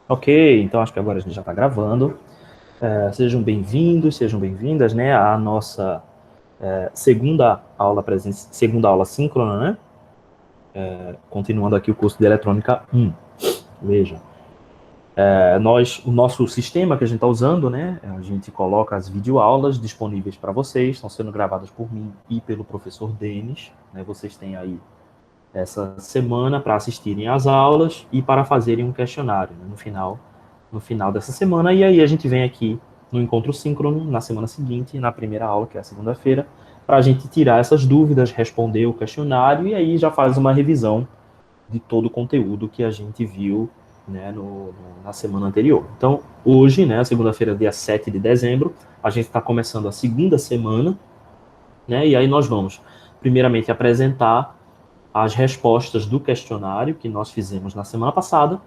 Ok, então acho que agora a gente já está gravando. Sejam bem-vindos, sejam bem-vindas, né, à nossa segunda aula síncrona, né? Continuando aqui o curso de Eletrônica 1. Veja, o nosso sistema que a gente está usando, né, a gente coloca as videoaulas disponíveis para vocês, estão sendo gravadas por mim e pelo professor Denis, né? Vocês têm aí essa semana para assistirem às aulas e para fazerem um questionário, né, no final dessa semana. E aí a gente vem aqui no encontro síncrono na semana seguinte, na primeira aula, que é a segunda-feira, para a gente tirar essas dúvidas, responder o questionário e aí já faz uma revisão de todo o conteúdo que a gente viu, né, na semana anterior. Então, hoje, né, segunda-feira, dia 7 de dezembro, a gente está começando a segunda semana, né, e aí nós vamos, primeiramente, apresentar as respostas do questionário que nós fizemos na semana passada,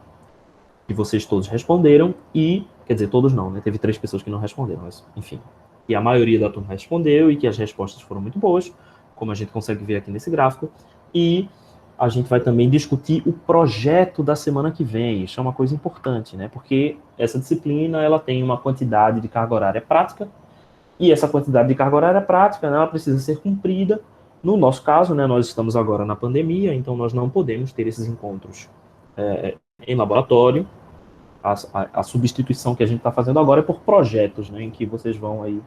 que vocês todos responderam, e, quer dizer, todos não, né? Teve 3 pessoas que não responderam, mas, enfim. E a maioria da turma respondeu, e que as respostas foram muito boas, como a gente consegue ver aqui nesse gráfico, e a gente vai também discutir o projeto da semana que vem. Isso é uma coisa importante, né? Porque essa disciplina, ela tem uma quantidade de carga horária prática, e essa quantidade de carga horária prática, né, ela precisa ser cumprida. No nosso caso, né, nós estamos agora na pandemia, então nós não podemos ter esses encontros em laboratório. A substituição que a gente está fazendo agora é por projetos, né, em que vocês vão aí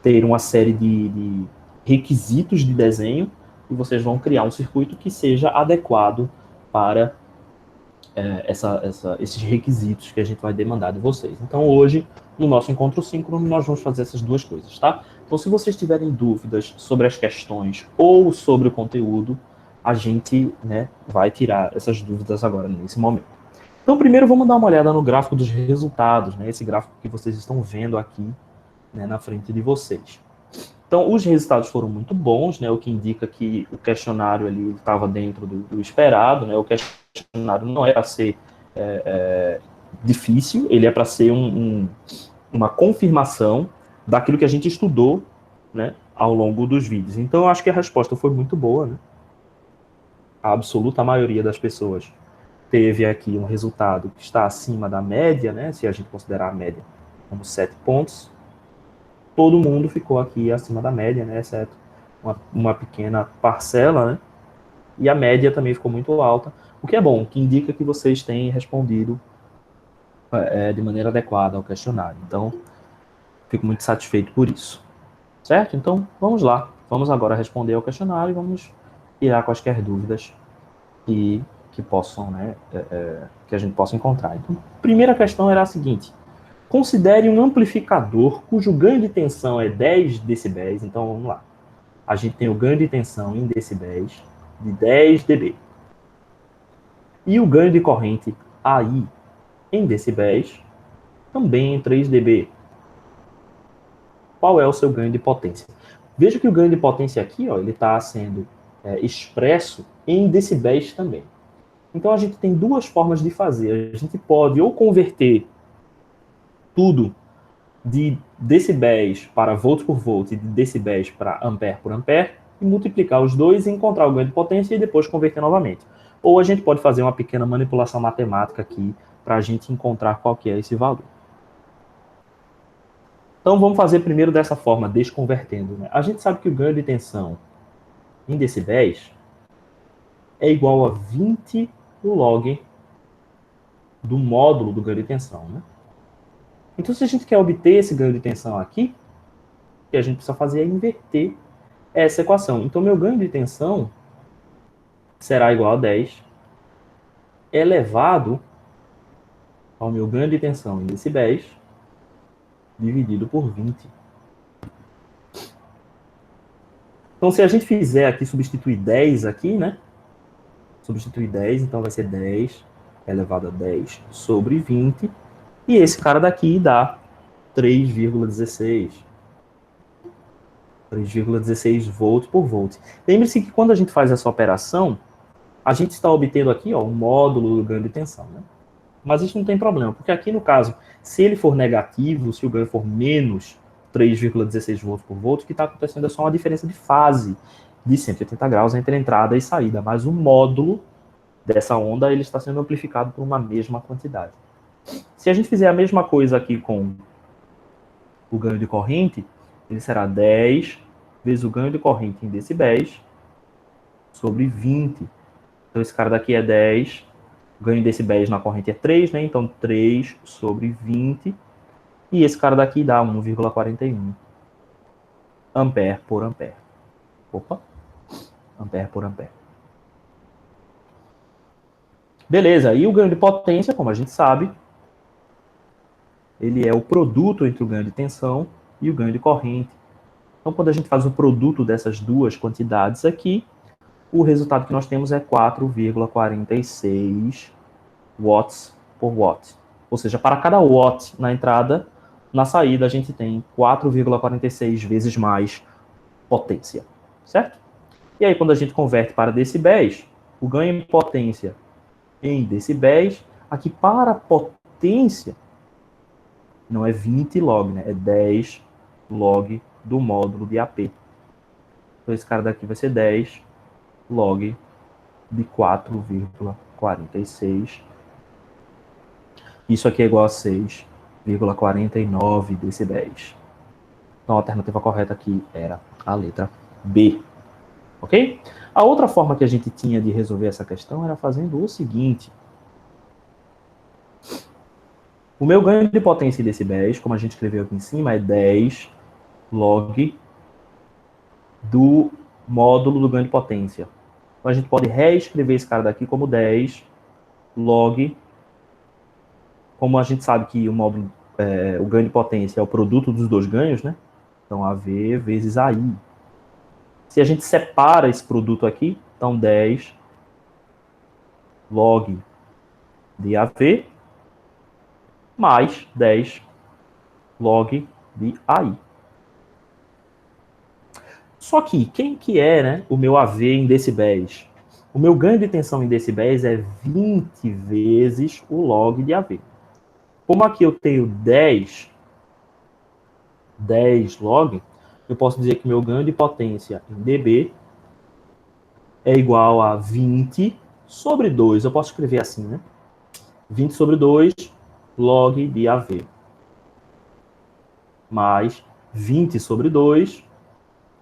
ter uma série de requisitos de desenho e vocês vão criar um circuito que seja adequado para esses requisitos que a gente vai demandar de vocês. Então, hoje, no nosso encontro síncrono, nós vamos fazer essas duas coisas, tá? Então, se vocês tiverem dúvidas sobre as questões ou sobre o conteúdo, a gente, né, vai tirar essas dúvidas agora, nesse momento. Então, primeiro, vamos dar uma olhada no gráfico dos resultados, né? Esse gráfico que vocês estão vendo aqui, né, na frente de vocês. Então, os resultados foram muito bons, né? O que indica que o questionário ali estava dentro do esperado, né? O questionário não é para ser difícil, ele é para ser uma confirmação daquilo que a gente estudou, né, ao longo dos vídeos. Então, eu acho que a resposta foi muito boa, né? A absoluta maioria das pessoas teve aqui um resultado que está acima da média, né? Se a gente considerar a média como 7 pontos, todo mundo ficou aqui acima da média, né? Exceto uma pequena parcela, né? E a média também ficou muito alta, o que é bom, que indica que vocês têm respondido de maneira adequada ao questionário. Então, fico muito satisfeito por isso. Certo? Então, vamos lá. Vamos agora responder ao questionário e vamos tirar quaisquer dúvidas que possam, né, que a gente possa encontrar. Então, a primeira questão era a seguinte: considere um amplificador cujo ganho de tensão é 10 decibéis. Então, vamos lá. A gente tem o ganho de tensão em decibéis de 10 dB. E o ganho de corrente AI em decibéis também em 3 dB. Qual é o seu ganho de potência? Veja que o ganho de potência aqui, ó, ele está sendo expresso em decibéis também. Então a gente tem duas formas de fazer. A gente pode ou converter tudo de decibéis para volts por volt e de decibéis para ampere por ampere e multiplicar os dois e encontrar o ganho de potência e depois converter novamente. Ou a gente pode fazer uma pequena manipulação matemática aqui para a gente encontrar qual que é esse valor. Então vamos fazer primeiro dessa forma, desconvertendo, né? A gente sabe que o ganho de tensão em decibéis é igual a 20 no log do módulo do ganho de tensão, né? Então, se a gente quer obter esse ganho de tensão aqui, o que a gente precisa fazer é inverter essa equação. Então, meu ganho de tensão será igual a 10 elevado ao meu ganho de tensão em decibéis dividido por 20. Então, se a gente fizer aqui, substituir 10 aqui, né? Substituir 10, então vai ser 10 elevado a 10 sobre 20. E esse cara daqui dá 3,16. 3,16 volts por volt. Lembre-se que quando a gente faz essa operação, a gente está obtendo aqui, ó, um módulo do ganho de tensão, né? Mas isso não tem problema, porque aqui no caso, se ele for negativo, se o ganho for menos 3,16 volts por volt, o que está acontecendo é só uma diferença de fase de 180 graus entre entrada e saída, mas o módulo dessa onda ele está sendo amplificado por uma mesma quantidade. Se a gente fizer a mesma coisa aqui com o ganho de corrente, ele será 10 vezes o ganho de corrente em decibéis sobre 20. Então, esse cara daqui é 10, o ganho em decibéis na corrente é 3, né? Então, 3 sobre 20. E esse cara daqui dá 1,41 ampere por ampere. Opa, ampere por ampere. Beleza, e o ganho de potência, como a gente sabe, ele é o produto entre o ganho de tensão e o ganho de corrente. Então, quando a gente faz o produto dessas duas quantidades aqui, o resultado que nós temos é 4,46 watts por watt. Ou seja, para cada watt na entrada, na saída a gente tem 4,46 vezes mais potência, certo? E aí, quando a gente converte para decibéis, o ganho em potência em decibéis, aqui para potência, não é 20 log, né? É 10 log do módulo de AP. Então, esse cara daqui vai ser 10 log de 4,46. Isso aqui é igual a 6,49 decibéis. Então, a alternativa correta aqui era a letra B. Ok? A outra forma que a gente tinha de resolver essa questão era fazendo o seguinte. O meu ganho de potência em decibéis, como a gente escreveu aqui em cima, é 10 log do módulo do ganho de potência. Então, a gente pode reescrever esse cara daqui como 10 log, como a gente sabe que o módulo, o ganho de potência é o produto dos dois ganhos, né? Então, AV vezes AI. Se a gente separa esse produto aqui, então 10 log de AV mais 10 log de AI. Só que, quem que é, né, o meu AV em decibéis? O meu ganho de tensão em decibéis é 20 vezes o log de AV. Como aqui eu tenho 10 log, eu posso dizer que meu ganho de potência em dB é igual a 20 sobre 2. Eu posso escrever assim, né? 20 sobre 2 log de AV. Mais 20 sobre 2,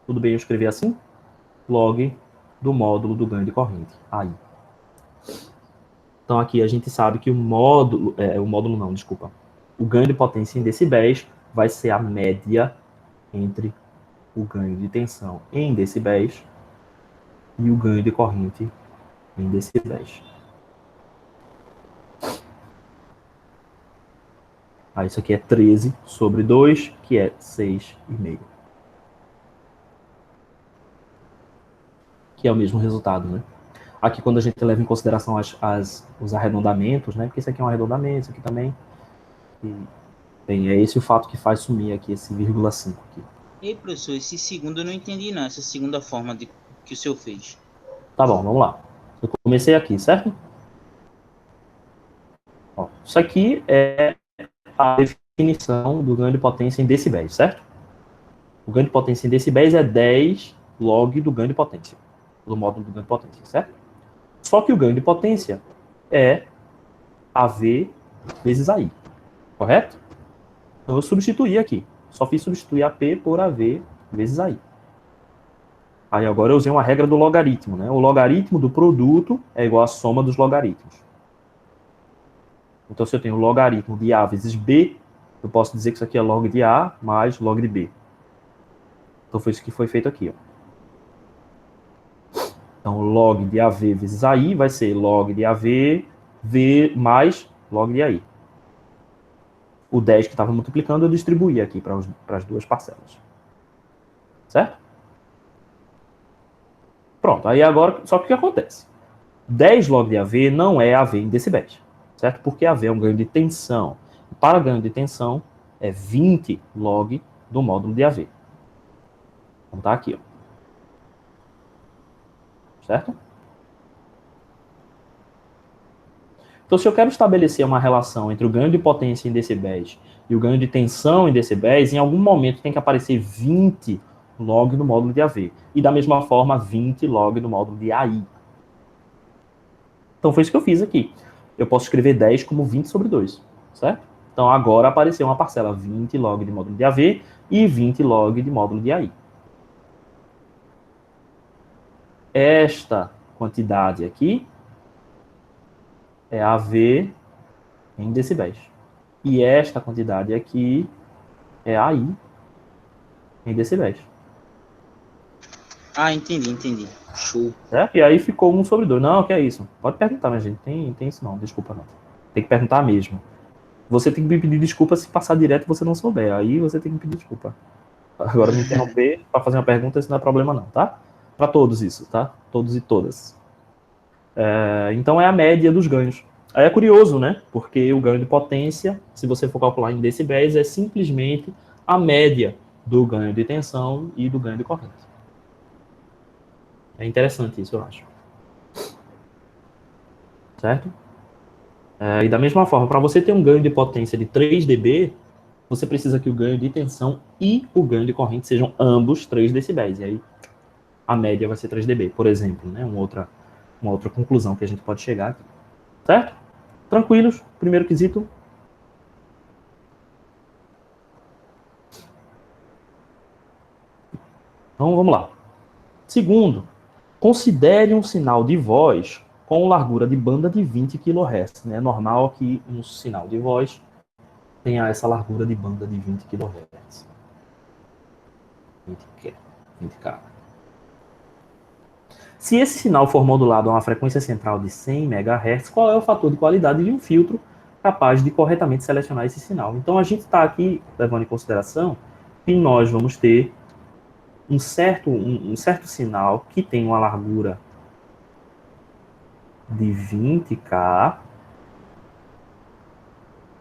tudo bem eu escrever assim? Log do módulo do ganho de corrente. Aí. Então aqui a gente sabe que o módulo não, desculpa. O ganho de potência em decibéis vai ser a média entre o ganho de tensão em decibéis e o ganho de corrente em decibéis. Aí isso aqui é 13 sobre 2, que é 6,5. Que é o mesmo resultado, né? Aqui, quando a gente leva em consideração os arredondamentos, né? Porque isso aqui é um arredondamento, isso aqui também. E, bem, é esse o fato que faz sumir aqui esse 0,5 aqui. Ei, professor, esse segundo eu não entendi, não. Essa segunda forma que o senhor fez. Tá bom, vamos lá. Eu comecei aqui, certo? Ó, isso aqui é a definição do ganho de potência em decibéis, certo? O ganho de potência em decibéis é 10 log do ganho de potência, do módulo do ganho de potência, certo? Só que o ganho de potência é AV vezes AI, correto? Então eu substituí aqui. Só fiz substituir AP por AV vezes AI. Aí agora eu usei uma regra do logaritmo, né? O logaritmo do produto é igual à soma dos logaritmos. Então, se eu tenho o logaritmo de A vezes B, eu posso dizer que isso aqui é log de A mais log de B. Então, foi isso que foi feito aqui. Ó. Então, log de AV vezes AI vai ser log de AV V mais log de AI. O 10 que estava multiplicando, eu distribuí aqui para as duas parcelas. Certo? Pronto. Aí agora, só que o que acontece? 10 log de AV não é AV em decibéis. Certo? Porque AV é um ganho de tensão. Para ganho de tensão, é 20 log do módulo de AV. Então tá aqui, ó. Certo? Então, se eu quero estabelecer uma relação entre o ganho de potência em decibéis e o ganho de tensão em decibéis, em algum momento tem que aparecer 20 log no módulo de AV. E da mesma forma, 20 log no módulo de AI. Então, foi isso que eu fiz aqui. Eu posso escrever 10 como 20 sobre 2. certo? Então, agora apareceu uma parcela 20 log de módulo de AV e 20 log de módulo de AI. Esta quantidade aqui é AV em decibéis. E esta quantidade aqui é AI em decibéis. Ah, entendi. Show. Certo? E aí ficou 1/2. Não, que é isso? Pode perguntar, minha gente. Tem isso não, desculpa não. Tem que perguntar mesmo. Você tem que me pedir desculpa se passar direto e você não souber. Aí você tem que me pedir desculpa. Agora me interromper para fazer uma pergunta, isso não é problema não, tá? Para todos isso, tá? Todos e todas. Então é a média dos ganhos. Aí é curioso, né? Porque o ganho de potência, se você for calcular em decibéis, é simplesmente a média do ganho de tensão e do ganho de corrente. É interessante isso, eu acho. Certo? E da mesma forma, para você ter um ganho de potência de 3 dB, você precisa que o ganho de tensão e o ganho de corrente sejam ambos 3 decibéis. E aí a média vai ser 3 dB, por exemplo, né? Uma outra conclusão que a gente pode chegar aqui. Certo? Tranquilos? Primeiro quesito. Então vamos lá. Segundo, considere um sinal de voz com largura de banda de 20 kHz. É normal que um sinal de voz tenha essa largura de banda de 20 kHz. 20K. Se esse sinal for modulado a uma frequência central de 100 MHz, qual é o fator de qualidade de um filtro capaz de corretamente selecionar esse sinal? Então a gente está aqui levando em consideração que nós vamos ter um certo sinal que tem uma largura de 20K.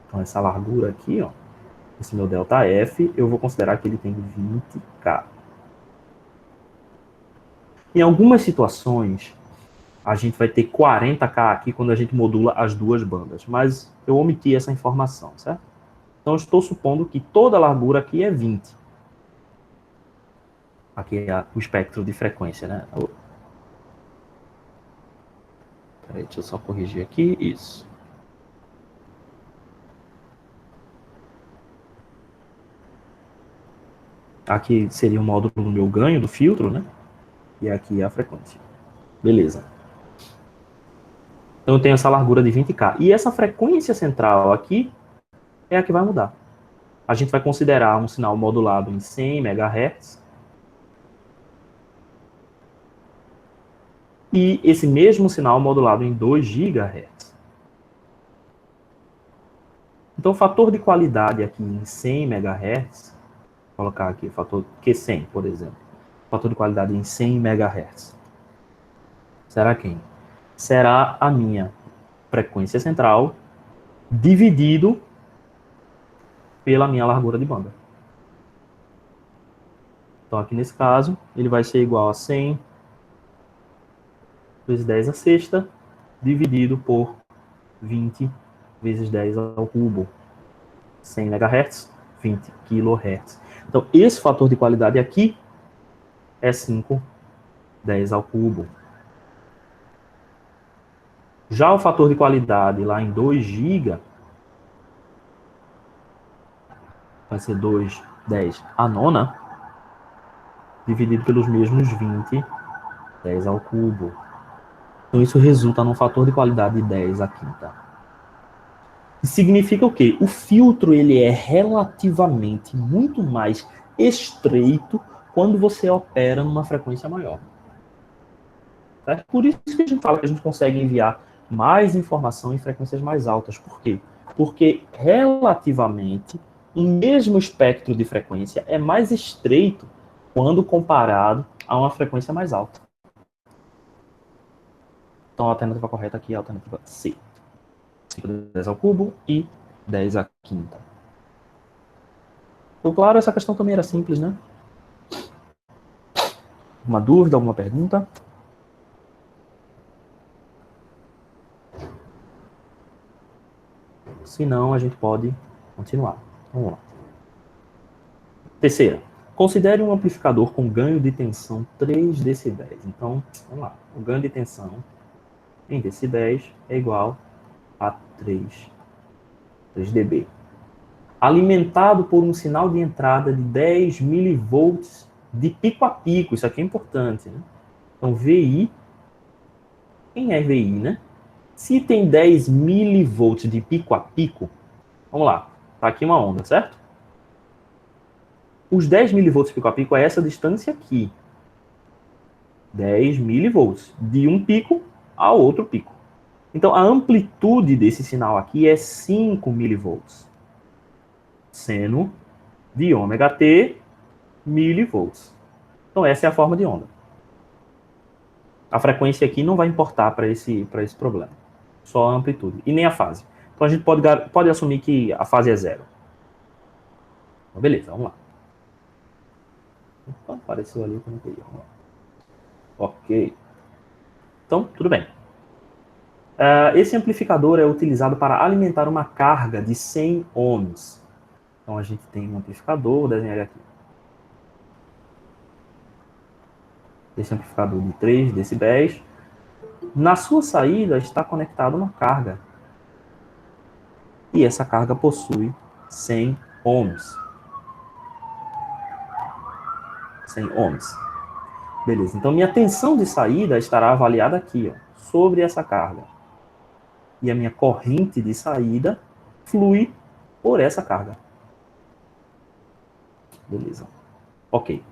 Então, essa largura aqui, ó, esse meu ΔF, eu vou considerar que ele tem 20K. Em algumas situações, a gente vai ter 40K aqui quando a gente modula as duas bandas, mas eu omiti essa informação, certo? Então, eu estou supondo que toda a largura aqui é 20. Aqui é o espectro de frequência, né? Peraí, deixa eu só corrigir aqui, isso. Aqui seria o módulo do meu ganho do filtro, né? E aqui é a frequência. Beleza. Então eu tenho essa largura de 20K. E essa frequência central aqui é a que vai mudar. A gente vai considerar um sinal modulado em 100 MHz. E esse mesmo sinal modulado em 2 GHz. Então o fator de qualidade aqui em 100 MHz, vou colocar aqui o fator Q100, por exemplo. Fator de qualidade em 100 MHz. Será quem? Será a minha frequência central dividido pela minha largura de banda. Então, aqui nesse caso, ele vai ser igual a 100 vezes 10 à sexta, dividido por 20 vezes 10 ao cubo. 100 MHz, 20 kHz. Então, esse fator de qualidade aqui é 5, 10 ao cubo. Já o fator de qualidade lá em 2 GB vai ser 2, 10 à nona, dividido pelos mesmos 20, 10 ao cubo. Então, isso resulta num fator de qualidade de 10 à quinta. Significa o quê? O filtro ele é relativamente muito mais estreito quando você opera numa frequência maior. Certo? Por isso que a gente fala que a gente consegue enviar mais informação em frequências mais altas. Por quê? Porque relativamente o mesmo espectro de frequência é mais estreito quando comparado a uma frequência mais alta. Então a alternativa correta aqui é a alternativa C. 5 10 ao cubo e 10 à quinta. Ficou claro? Essa questão também era simples, né? Alguma dúvida, alguma pergunta? Se não, a gente pode continuar. Vamos lá. Terceira. Considere um amplificador com ganho de tensão 3 decibéis. Então, vamos lá. O ganho de tensão em decibéis é igual a 3 3 dB. Alimentado por um sinal de entrada de 10 milivolts de pico a pico. Isso aqui é importante, né? Então, VI, quem é VI, né? Se tem 10 milivolts de pico a pico, vamos lá, tá aqui uma onda, certo? Os 10 milivolts de pico a pico é essa distância aqui. 10 milivolts, de um pico ao outro pico. Então, a amplitude desse sinal aqui é 5 milivolts. Seno de ômega t milivolts. Então, essa é a forma de onda. A frequência aqui não vai importar para esse problema. Só a amplitude. E nem a fase. Então, a gente pode assumir que a fase é 0. Então, beleza, vamos lá. Opa, apareceu ali que eu não queria. Vamos lá. Ok. Então, tudo bem. Esse amplificador é utilizado para alimentar uma carga de 100 ohms. Então, a gente tem um amplificador, vou desenhar ele aqui. Esse amplificador de 3 decibéis. Na sua saída está conectada uma carga. E essa carga possui 100 ohms. 100 ohms. Beleza, então minha tensão de saída estará avaliada aqui, ó, sobre essa carga. E a minha corrente de saída flui por essa carga. Beleza. Ok.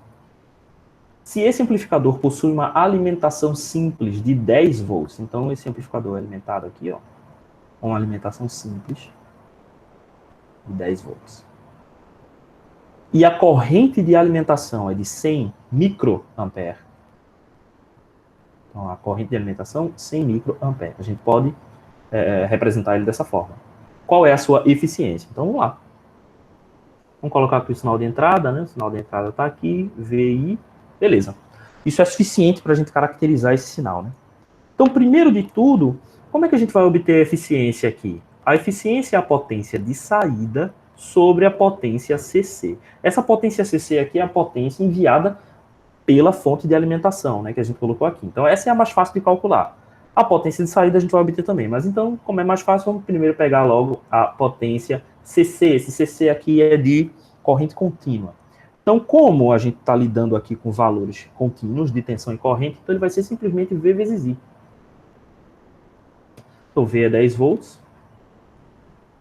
Se esse amplificador possui uma alimentação simples de 10 volts, então esse amplificador é alimentado aqui, ó, com uma alimentação simples de 10 volts. E a corrente de alimentação é de 100 microampere. Então, a corrente de alimentação, 100 microampere. A gente pode representar ele dessa forma. Qual é a sua eficiência? Então, vamos lá. Vamos colocar aqui o sinal de entrada, né? O sinal de entrada está aqui, VI. Beleza. Isso é suficiente para a gente caracterizar esse sinal, né? Então, primeiro de tudo, como é que a gente vai obter a eficiência aqui? A eficiência é a potência de saída sobre a potência CC. Essa potência CC aqui é a potência enviada pela fonte de alimentação, né, que a gente colocou aqui. Então, essa é a mais fácil de calcular. A potência de saída a gente vai obter também, mas então, como é mais fácil, vamos primeiro pegar logo a potência CC. Esse CC aqui é de corrente contínua. Então, como a gente está lidando aqui com valores contínuos de tensão e corrente, então ele vai ser simplesmente V vezes I. Então, V é 10 volts,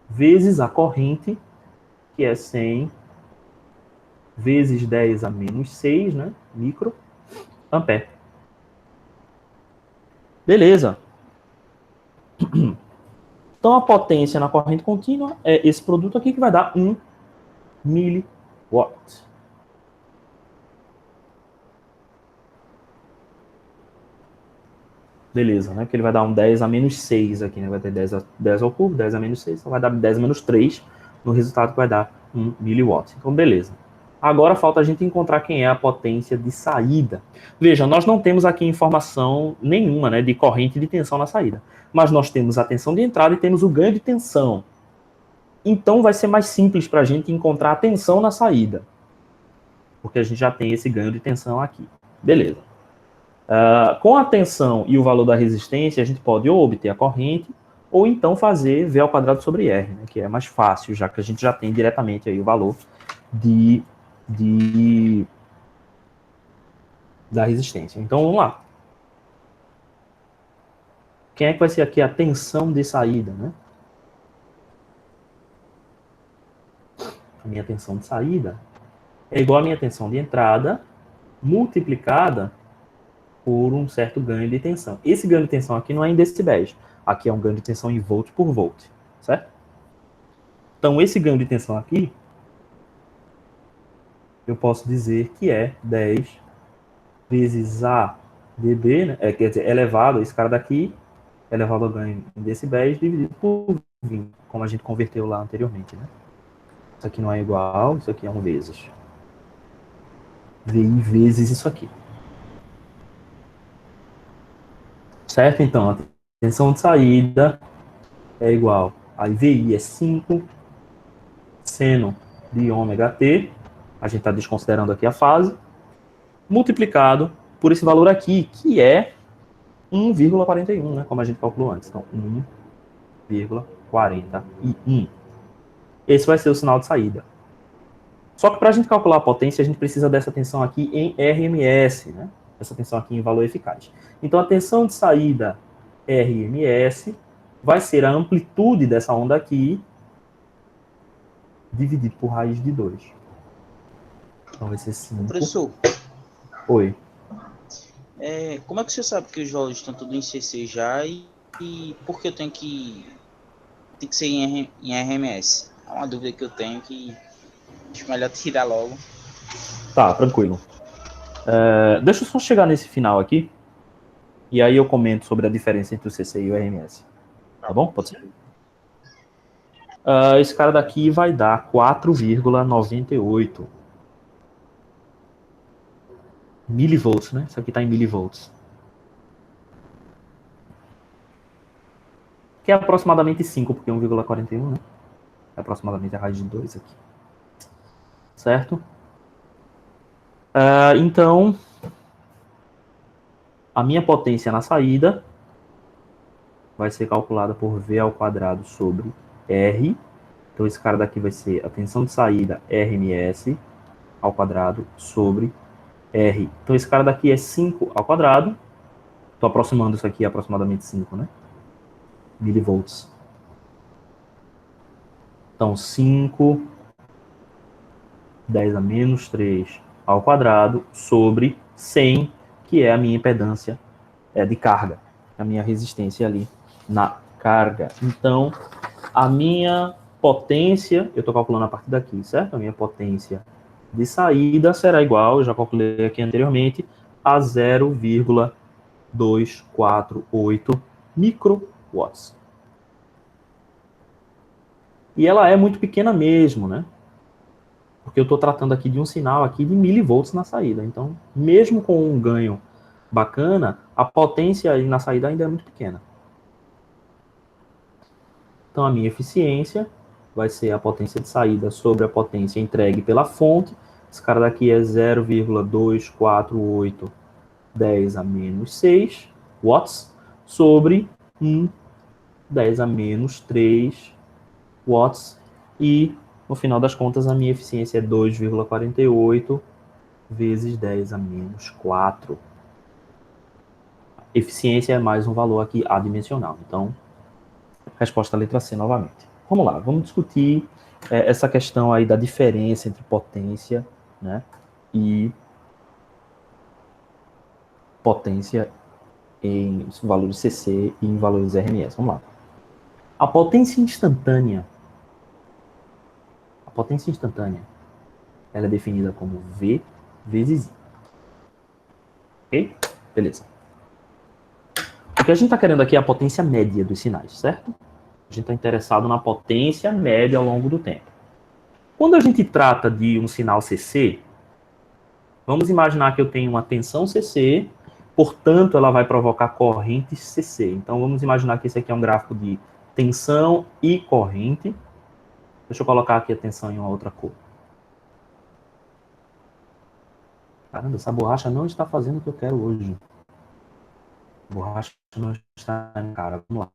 vezes a corrente, que é 100, vezes 10 a menos 6, né, microampere. Beleza. Então, a potência na corrente contínua é esse produto aqui que vai dar 1 miliwatt. Beleza, né? Porque ele vai dar um 10 a menos 6 aqui, né? Vai ter 10 ao cubo, 10 a menos 6, então vai dar 10 a menos 3, no resultado que vai dar 1 miliwatt. Então, beleza. Agora falta a gente encontrar quem é a potência de saída. Veja, nós não temos aqui informação nenhuma, né, de corrente de tensão na saída. Mas nós temos a tensão de entrada e temos o ganho de tensão. Então vai ser mais simples para a gente encontrar a tensão na saída. Porque a gente já tem esse ganho de tensão aqui. Beleza. Com a tensão e o valor da resistência, a gente pode ou obter a corrente, ou então fazer V ao quadrado sobre R, né, que é mais fácil, já que a gente já tem diretamente aí o valor da resistência. Então, vamos lá. Quem é que vai ser aqui a tensão de saída, né? A minha tensão de saída é igual à minha tensão de entrada multiplicada por um certo ganho de tensão. Esse ganho de tensão aqui não é em decibéis. Aqui é um ganho de tensão em volt por volt, certo? Então, esse ganho de tensão aqui, eu posso dizer que é 10 vezes A dB, né? Quer dizer, elevado, esse cara daqui, elevado ao ganho em decibéis, dividido por 20, como a gente converteu lá anteriormente, né? Isso aqui não é igual, isso aqui é 1 vezes. VI vezes isso aqui. Certo? Então, a tensão de saída é igual a VI é 5 seno de ômega t, a gente está desconsiderando aqui a fase, multiplicado por esse valor aqui, que é 1,41, né, como a gente calculou antes. Então, 1,41. esse vai ser o sinal de saída. Só que para a gente calcular a potência, a gente precisa dessa tensão aqui em RMS, né? Essa tensão aqui em valor eficaz. Então, a tensão de saída RMS vai ser a amplitude dessa onda aqui dividido por raiz de 2. Então, vai ser 5. Professor, Oi. como é que você sabe que os valores estão tudo em CC já e por que eu tenho que tem que ser em RMS? É uma dúvida que eu tenho que acho melhor tirar logo. Tá, tranquilo. Deixa eu só chegar nesse final aqui, e aí eu comento sobre a diferença entre o CC e o RMS. Tá bom? Pode ser? Esse cara daqui vai dar 4,98 milivolts, né? Isso aqui está em milivolts. Que é aproximadamente 5, porque 1,41, né? É aproximadamente a raiz de 2 aqui. Certo? Então, a minha potência na saída vai ser calculada por V ao quadrado sobre R. Então, esse cara daqui vai ser a tensão de saída RMS ao quadrado sobre R. Então, esse cara daqui é 5 ao quadrado. Estou aproximando isso aqui a aproximadamente 5, né? Milivolts. Então, 5, 10 a menos 3 ao quadrado sobre 100, que é a minha impedância de carga, a minha resistência ali na carga. Então, a minha potência, eu estou calculando a partir daqui, certo? A minha potência de saída será igual, eu já calculei aqui anteriormente, a 0,248 microwatts. E ela é muito pequena mesmo, né? Porque eu estou tratando aqui de um sinal aqui de milivolts na saída. Então, mesmo com um ganho bacana, a potência aí na saída ainda é muito pequena. Então, a minha eficiência vai ser a potência de saída sobre a potência entregue pela fonte. Esse cara daqui é 0,248 10 a menos 6 watts sobre 10 a menos 3 watts. E, no final das contas, a minha eficiência é 2,48 vezes 10 a menos 4. Eficiência é mais um valor aqui adimensional. Então, resposta letra C novamente. Vamos lá, vamos discutir essa questão aí da diferença entre potência, né, e potência em valores CC e em valores RMS. Vamos lá. A potência instantânea, ela é definida como V vezes I. Ok? Beleza. O que a gente está querendo aqui é a potência média dos sinais, certo? A gente está interessado na potência média ao longo do tempo. Quando a gente trata de um sinal CC, vamos imaginar que eu tenho uma tensão CC, portanto, ela vai provocar corrente CC. Então, vamos imaginar que esse aqui é um gráfico de tensão e corrente. Deixa eu colocar aqui a tensão em uma outra cor. Caramba, essa borracha não está fazendo o que eu quero hoje. A borracha não está na cara. Vamos lá.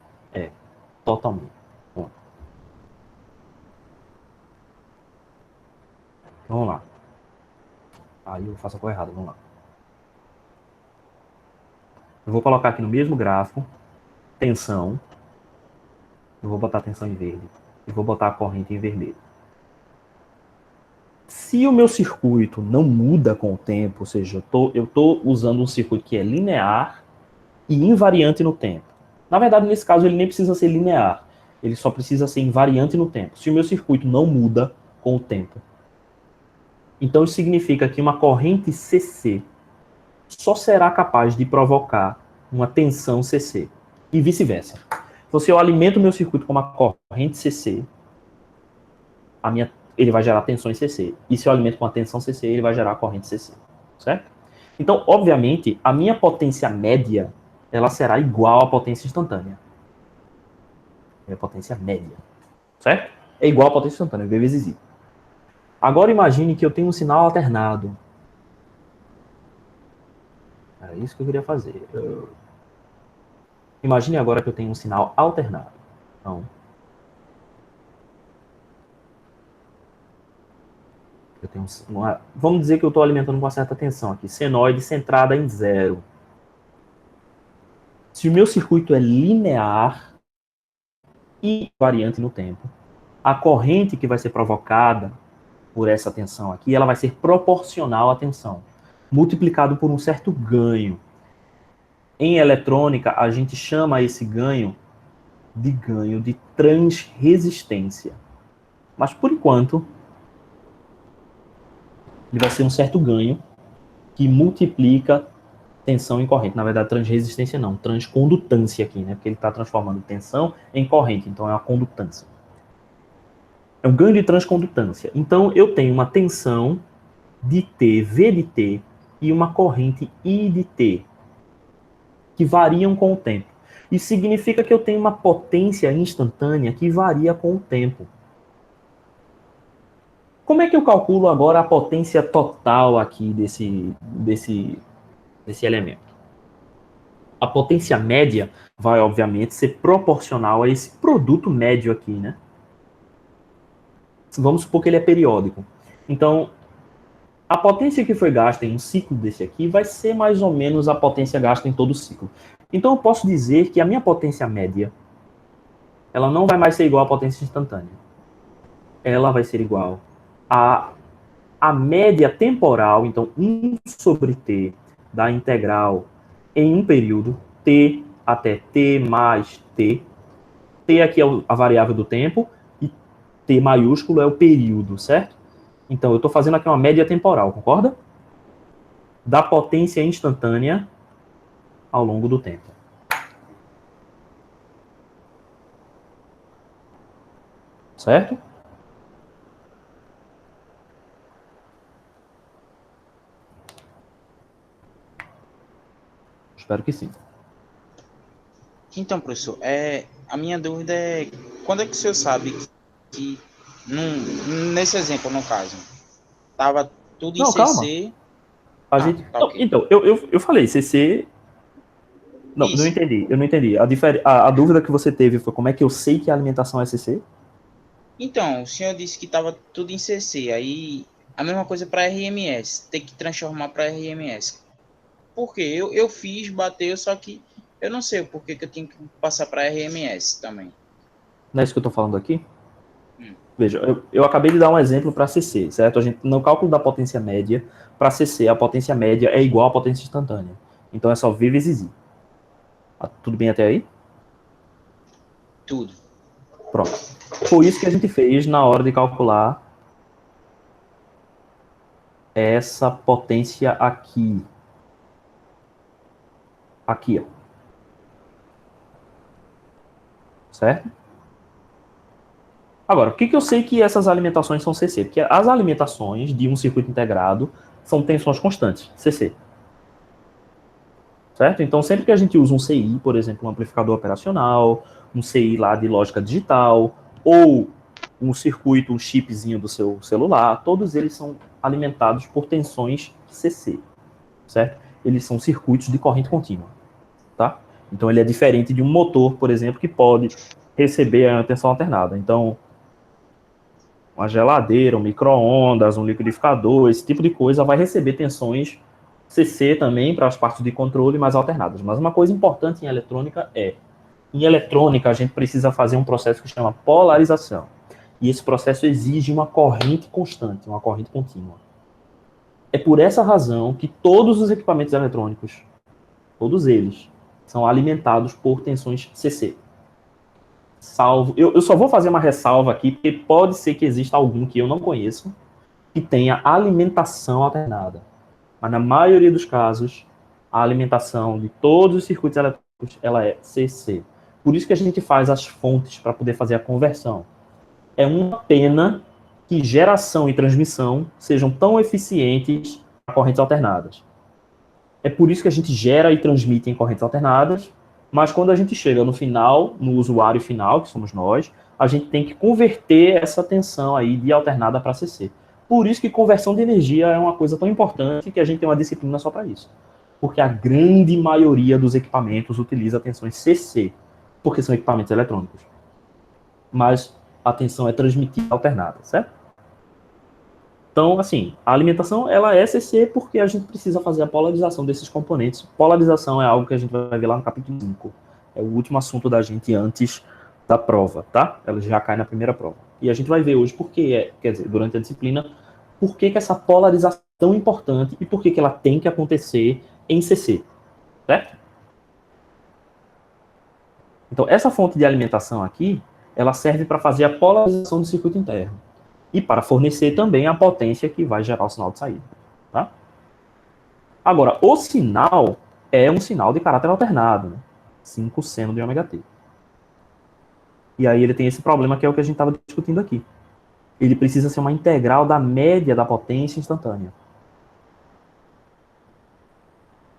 Totalmente. Vamos lá. Aí eu faço a cor errada. Vamos lá. Eu vou colocar aqui no mesmo gráfico tensão. Eu vou botar a tensão em verde. E vou botar a corrente em vermelho. Se o meu circuito não muda com o tempo, ou seja, eu estou usando um circuito que é linear e invariante no tempo. Na verdade, nesse caso, ele nem precisa ser linear. Ele só precisa ser invariante no tempo. Se o meu circuito não muda com o tempo. Então, isso significa que uma corrente CC só será capaz de provocar uma tensão CC. E vice-versa. Então, se eu alimento o meu circuito com uma corrente CC, ele vai gerar tensão em CC. E se eu alimento com a tensão CC, ele vai gerar corrente CC. Certo? Então, obviamente, a minha potência média, ela será igual à potência instantânea. É a potência média. Certo? É igual à potência instantânea, V vezes I. Agora imagine que eu tenho um sinal alternado. Era isso que eu queria fazer. Imagine agora que eu tenho um sinal alternado. Então, Eu tenho vamos dizer que eu estou alimentando com uma certa tensão aqui, senoide centrada em 0. Se o meu circuito é linear e variante no tempo, a corrente que vai ser provocada por essa tensão aqui, ela vai ser proporcional à tensão, multiplicado por um certo ganho. Em eletrônica, a gente chama esse ganho de transresistência. Mas, por enquanto, ele vai ser um certo ganho que multiplica tensão em corrente. Na verdade, transresistência não, transcondutância aqui, né? Porque ele está transformando tensão em corrente, então é uma condutância. É um ganho de transcondutância. Então, eu tenho uma tensão de T, V de T, e uma corrente I de T, que variam com o tempo. Isso significa que eu tenho uma potência instantânea que varia com o tempo. Como é que eu calculo agora a potência total aqui desse elemento? A potência média vai, obviamente, ser proporcional a esse produto médio aqui, né? Vamos supor que ele é periódico. Então, a potência que foi gasta em um ciclo desse aqui vai ser mais ou menos a potência gasta em todo o ciclo. Então, eu posso dizer que a minha potência média, ela não vai mais ser igual à potência instantânea. Ela vai ser igual a média temporal, então 1 sobre t da integral em um período, t até t mais t. T aqui é a variável do tempo e t maiúsculo é o período, certo? Então eu estou fazendo aqui uma média temporal, concorda? Da potência instantânea ao longo do tempo. Certo? Espero que sim. Então, professor, a minha dúvida é quando é que o senhor sabe que nesse exemplo, no caso, estava tudo em Não, calma. CC. A Ah, gente... tá Não, ok. então, eu falei, CC... Não, não Isso. entendi, eu não entendi. A dúvida que você teve foi como é que eu sei que a alimentação é CC? Então, o senhor disse que estava tudo em CC, aí a mesma coisa para RMS, tem que transformar para RMS. Por quê? Eu fiz, bateu, só que eu não sei o porquê que eu tenho que passar para RMS também. Não é isso que eu estou falando aqui? Veja, eu acabei de dar um exemplo para CC, certo? A gente, no cálculo da potência média, para CC, a potência média é igual à potência instantânea. Então é só V vezes I. Tudo bem até aí? Tudo. Pronto. Foi isso que a gente fez na hora de calcular essa potência aqui. Aqui, ó. Certo? Agora, por que eu sei que essas alimentações são CC? Porque as alimentações de um circuito integrado são tensões constantes, CC. Certo? Então, sempre que a gente usa um CI, por exemplo, um amplificador operacional, um CI lá de lógica digital, ou um circuito, um chipzinho do seu celular, todos eles são alimentados por tensões CC, certo? Eles são circuitos de corrente contínua, tá? Então, ele é diferente de um motor, por exemplo, que pode receber a tensão alternada. Então, uma geladeira, um micro-ondas, um liquidificador, esse tipo de coisa vai receber tensões CC também para as partes de controle mais alternadas. Mas uma coisa importante em eletrônica em eletrônica a gente precisa fazer um processo que chama polarização. E esse processo exige uma corrente constante, uma corrente contínua. É por essa razão que todos os equipamentos eletrônicos, todos eles, são alimentados por tensões CC. Salvo, eu só vou fazer uma ressalva aqui, porque pode ser que exista algum que eu não conheço, que tenha alimentação alternada. Mas na maioria dos casos, a alimentação de todos os circuitos eletrônicos, ela é CC. Por isso que a gente faz as fontes para poder fazer a conversão. É uma pena que geração e transmissão sejam tão eficientes para correntes alternadas. É por isso que a gente gera e transmite em correntes alternadas, mas quando a gente chega no final, no usuário final, que somos nós, a gente tem que converter essa tensão aí de alternada para CC. Por isso que conversão de energia é uma coisa tão importante que a gente tem uma disciplina só para isso. Porque a grande maioria dos equipamentos utiliza tensões CC, porque são equipamentos eletrônicos. Mas a tensão é transmitida alternada, certo? Então, assim, a alimentação, ela é CC porque a gente precisa fazer a polarização desses componentes. Polarização é algo que a gente vai ver lá no capítulo 5. É o último assunto da gente antes da prova, tá? Ela já cai na primeira prova. E a gente vai ver hoje por que quer dizer, durante a disciplina, por que essa polarização é tão importante e por que ela tem que acontecer em CC, certo? Então, essa fonte de alimentação aqui, ela serve para fazer a polarização do circuito interno e para fornecer também a potência que vai gerar o sinal de saída. Tá? Agora, o sinal é um sinal de caráter alternado, né? 5 seno de ômega t. E aí ele tem esse problema que é o que a gente estava discutindo aqui. Ele precisa ser uma integral da média da potência instantânea.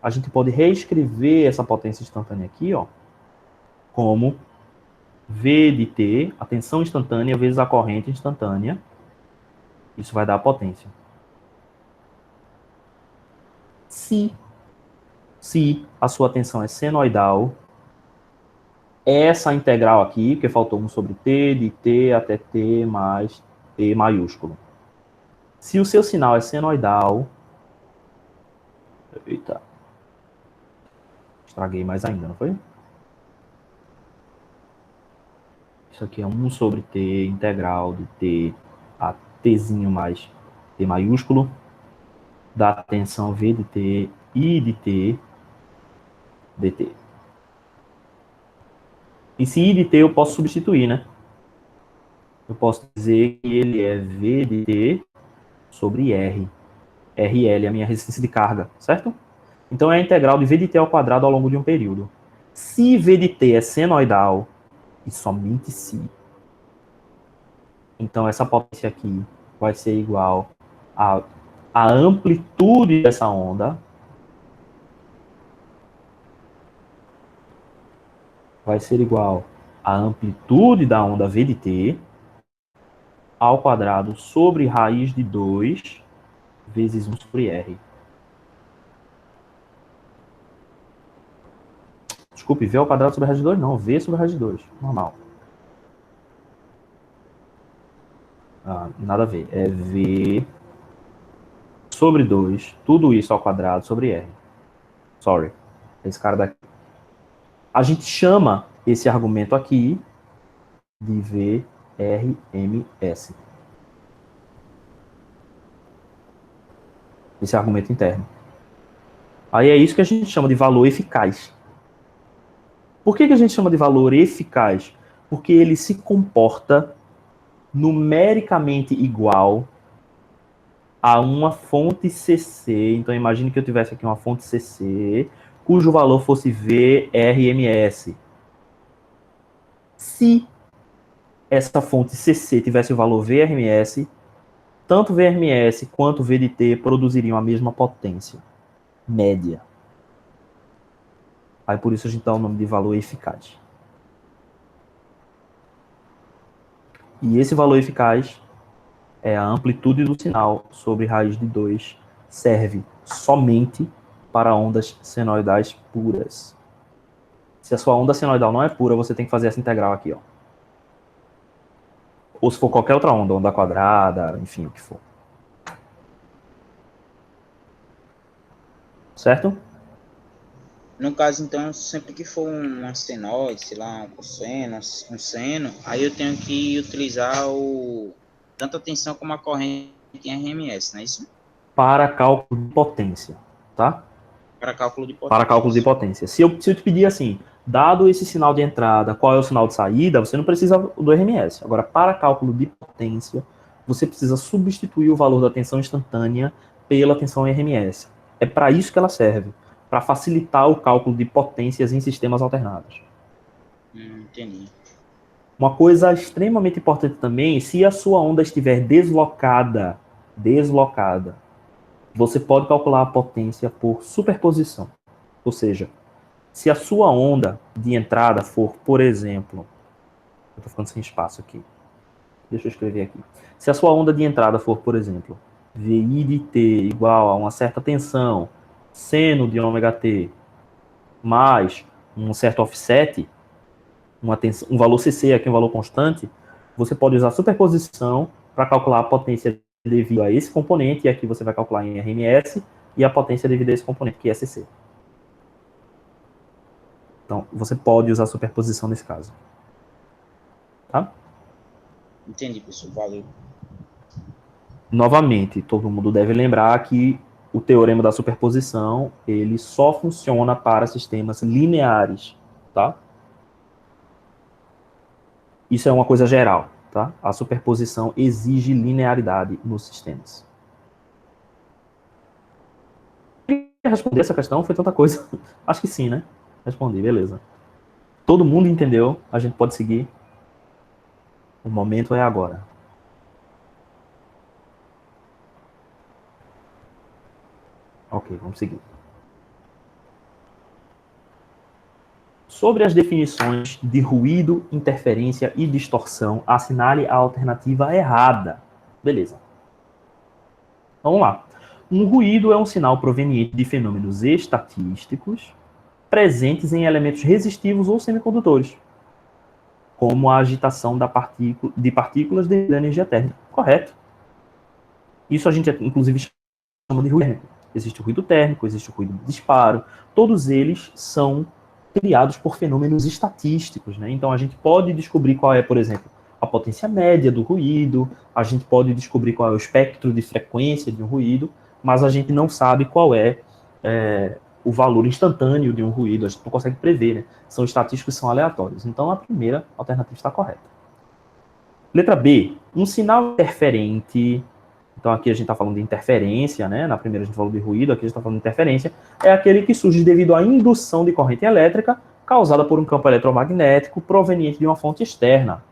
A gente pode reescrever essa potência instantânea aqui, ó, como V de t, a tensão instantânea, vezes a corrente instantânea. Isso vai dar a potência. Se a sua tensão é senoidal, essa integral aqui, que faltou 1 sobre t, de t até t mais t maiúsculo. Se o seu sinal é senoidal... Eita. Estraguei mais ainda, não foi? Isso aqui é 1 sobre t, integral de t a tzinho mais t maiúsculo, da tensão v de t e de t dt. E se I de t eu posso substituir, né? Eu posso dizer que ele é V de t sobre R. RL é a minha resistência de carga, certo? Então é a integral de V de t ao quadrado ao longo de um período. Se V de t é senoidal, e somente se, então essa potência aqui vai ser igual a amplitude dessa onda, vai ser igual à amplitude da onda V de t ao quadrado sobre raiz de 2 vezes 1 sobre R. Desculpe, V ao quadrado sobre raiz de 2 não, V sobre raiz de 2, normal. Nada a ver, é V sobre 2, tudo isso ao quadrado sobre R. Sorry, esse cara daqui. A gente chama esse argumento aqui de VRMS. Esse argumento interno. Aí é isso que a gente chama de valor eficaz. Por que a gente chama de valor eficaz? Porque ele se comporta numericamente igual a uma fonte CC. Então, imagine que eu tivesse aqui uma fonte CC, cujo valor fosse VRMS. Se essa fonte CC tivesse o valor VRMS, tanto VRMS quanto V de t produziriam a mesma potência média. Aí por isso a gente dá o nome de valor eficaz. E esse valor eficaz é a amplitude do sinal sobre raiz de 2, serve somente para ondas senoidais puras. Se a sua onda senoidal não é pura, você tem que fazer essa integral aqui, ó. Ou se for qualquer outra onda, onda quadrada, enfim, o que for. Certo? No caso, então, sempre que for uma senoide, sei lá, um cosseno, um seno, aí eu tenho que utilizar tanto a tensão como a corrente em RMS, não é isso? Para cálculo de potência, tá? Para cálculo de potência. Para cálculo de potência. Se eu te pedir assim, dado esse sinal de entrada, qual é o sinal de saída, você não precisa do RMS. Agora, para cálculo de potência, você precisa substituir o valor da tensão instantânea pela tensão RMS. É para isso que ela serve, para facilitar o cálculo de potências em sistemas alternados. Entendi. Uma coisa extremamente importante também, se a sua onda estiver deslocada, você pode calcular a potência por superposição. Ou seja, se a sua onda de entrada for, por exemplo, eu estou ficando sem espaço aqui. Deixa eu escrever aqui. Se a sua onda de entrada for, por exemplo, VI de t igual a uma certa tensão, seno de ômega t, mais um certo offset, um valor CC aqui, um valor constante, você pode usar superposição para calcular a potência devido a esse componente, e aqui você vai calcular em RMS, e a potência devido a esse componente, que é CC. Então, você pode usar superposição nesse caso. Tá? Entendi, professor. Valeu. Novamente, todo mundo deve lembrar que o teorema da superposição, ele só funciona para sistemas lineares, tá? Isso é uma coisa geral, tá? A superposição exige linearidade nos sistemas. Responder essa questão foi tanta coisa. Acho que sim, né? Respondi, beleza. Todo mundo entendeu, a gente pode seguir. O momento é agora. Ok, vamos seguir. Sobre as definições de ruído, interferência e distorção, assinale a alternativa errada. Beleza. Vamos lá. Um ruído é um sinal proveniente de fenômenos estatísticos presentes em elementos resistivos ou semicondutores, como a agitação de partículas devido à energia térmica. Correto. Isso a gente, inclusive, chama de ruído térmico. Existe o ruído térmico, existe o ruído de disparo. Todos eles são criados por fenômenos estatísticos, né? Então a gente pode descobrir qual é, por exemplo, a potência média do ruído, a gente pode descobrir qual é o espectro de frequência de um ruído, mas a gente não sabe qual é, o valor instantâneo de um ruído, a gente não consegue prever, né? São estatísticos, são aleatórios. Então a primeira alternativa está correta. Letra B, um sinal interferente. Então aqui a gente está falando de interferência, né? Na primeira a gente falou de ruído, aqui a gente está falando de interferência. É aquele que surge devido à indução de corrente elétrica causada por um campo eletromagnético proveniente de uma fonte externa.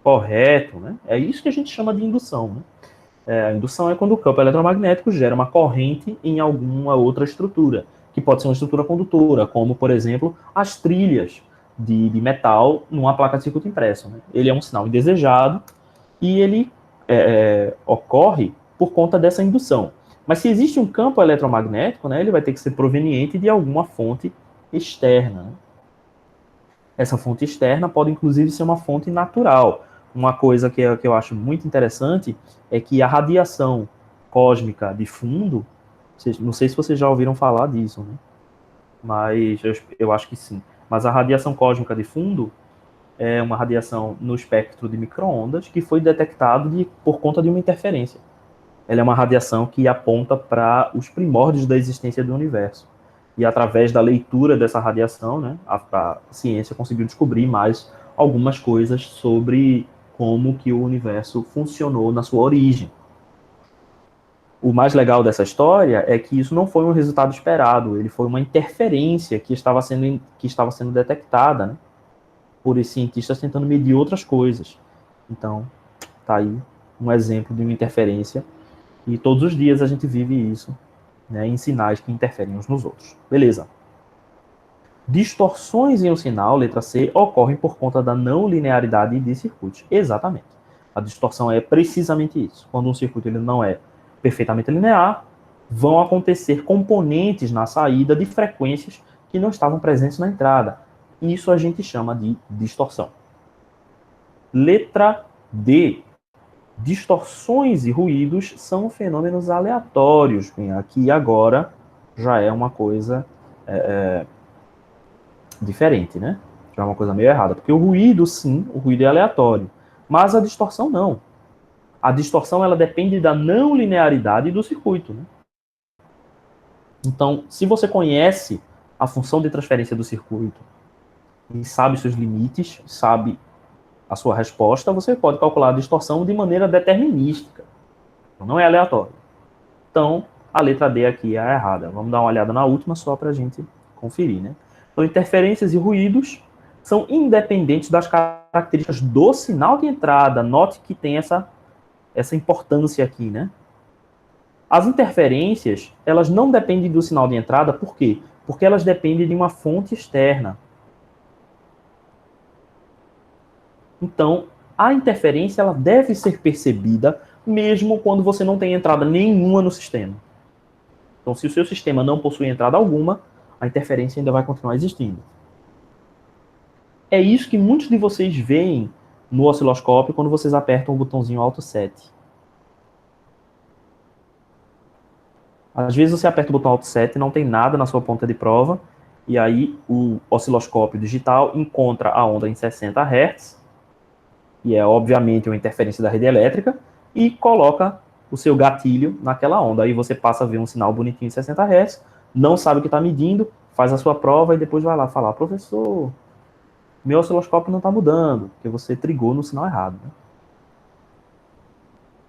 Correto, né? É isso que a gente chama de indução, né? A indução é quando o campo eletromagnético gera uma corrente em alguma outra estrutura, que pode ser uma estrutura condutora, como, por exemplo, as trilhas de metal numa placa de circuito impresso, né? Ele é um sinal indesejado e ele ocorre por conta dessa indução. Mas se existe um campo eletromagnético, né, ele vai ter que ser proveniente de alguma fonte externa, né? Essa fonte externa pode, inclusive, ser uma fonte natural. Uma coisa que eu acho muito interessante é que a radiação cósmica de fundo, não sei se vocês já ouviram falar disso, né? Mas eu acho que sim. Mas a radiação cósmica de fundo é uma radiação no espectro de micro-ondas que foi detectado por conta de uma interferência. Ela é uma radiação que aponta para os primórdios da existência do universo. E através da leitura dessa radiação, né, a ciência conseguiu descobrir mais algumas coisas sobre como que o universo funcionou na sua origem. O mais legal dessa história é que isso não foi um resultado esperado, ele foi uma interferência que estava sendo detectada, né, por esses cientistas tentando medir outras coisas. Então, tá aí um exemplo de uma interferência, e todos os dias a gente vive isso, né, em sinais que interferem uns nos outros. Beleza. Distorções em um sinal, letra C, ocorrem por conta da não linearidade de circuitos. Exatamente. A distorção é precisamente isso. Quando um circuito ele não é perfeitamente linear, vão acontecer componentes na saída de frequências que não estavam presentes na entrada. Isso a gente chama de distorção. Letra D. Distorções e ruídos são fenômenos aleatórios. Aqui e agora já é uma coisa diferente, né? Já é uma coisa meio errada. Porque o ruído, sim, o ruído é aleatório. Mas a distorção não. A distorção ela depende da não linearidade do circuito, né? Então, se você conhece a função de transferência do circuito e sabe seus limites, sabe a sua resposta, você pode calcular a distorção de maneira determinística. Então, não é aleatório. Então, a letra D aqui é a errada. Vamos dar uma olhada na última só para a gente conferir, né? Então, interferências e ruídos são independentes das características do sinal de entrada. Note que tem essa importância aqui, né? As interferências, elas não dependem do sinal de entrada, por quê? Porque elas dependem de uma fonte externa. Então, a interferência ela deve ser percebida mesmo quando você não tem entrada nenhuma no sistema. Então, se o seu sistema não possui entrada alguma, a interferência ainda vai continuar existindo. É isso que muitos de vocês veem no osciloscópio quando vocês apertam o botãozinho Alt 7. Às vezes você aperta o botão Alt 7 e não tem nada na sua ponta de prova, e aí o osciloscópio digital encontra a onda em 60 Hz, e é obviamente uma interferência da rede elétrica, e coloca o seu gatilho naquela onda. Aí você passa a ver um sinal bonitinho em 60 Hz, não sabe o que está medindo, faz a sua prova e depois vai lá falar, professor, meu osciloscópio não está mudando, porque você trigou no sinal errado. Né?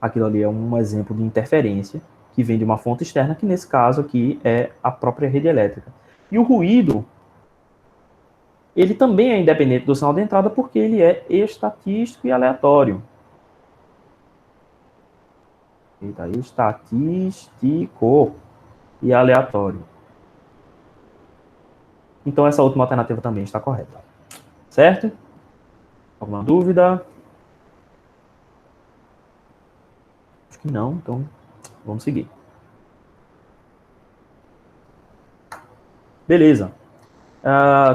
Aquilo ali é um exemplo de interferência que vem de uma fonte externa, que nesse caso aqui é a própria rede elétrica. E o ruído, ele também é independente do sinal de entrada porque ele é estatístico e aleatório. Eita, estatístico e aleatório. Então essa última alternativa também está correta. Certo? Alguma dúvida? Acho que não, então vamos seguir. Beleza.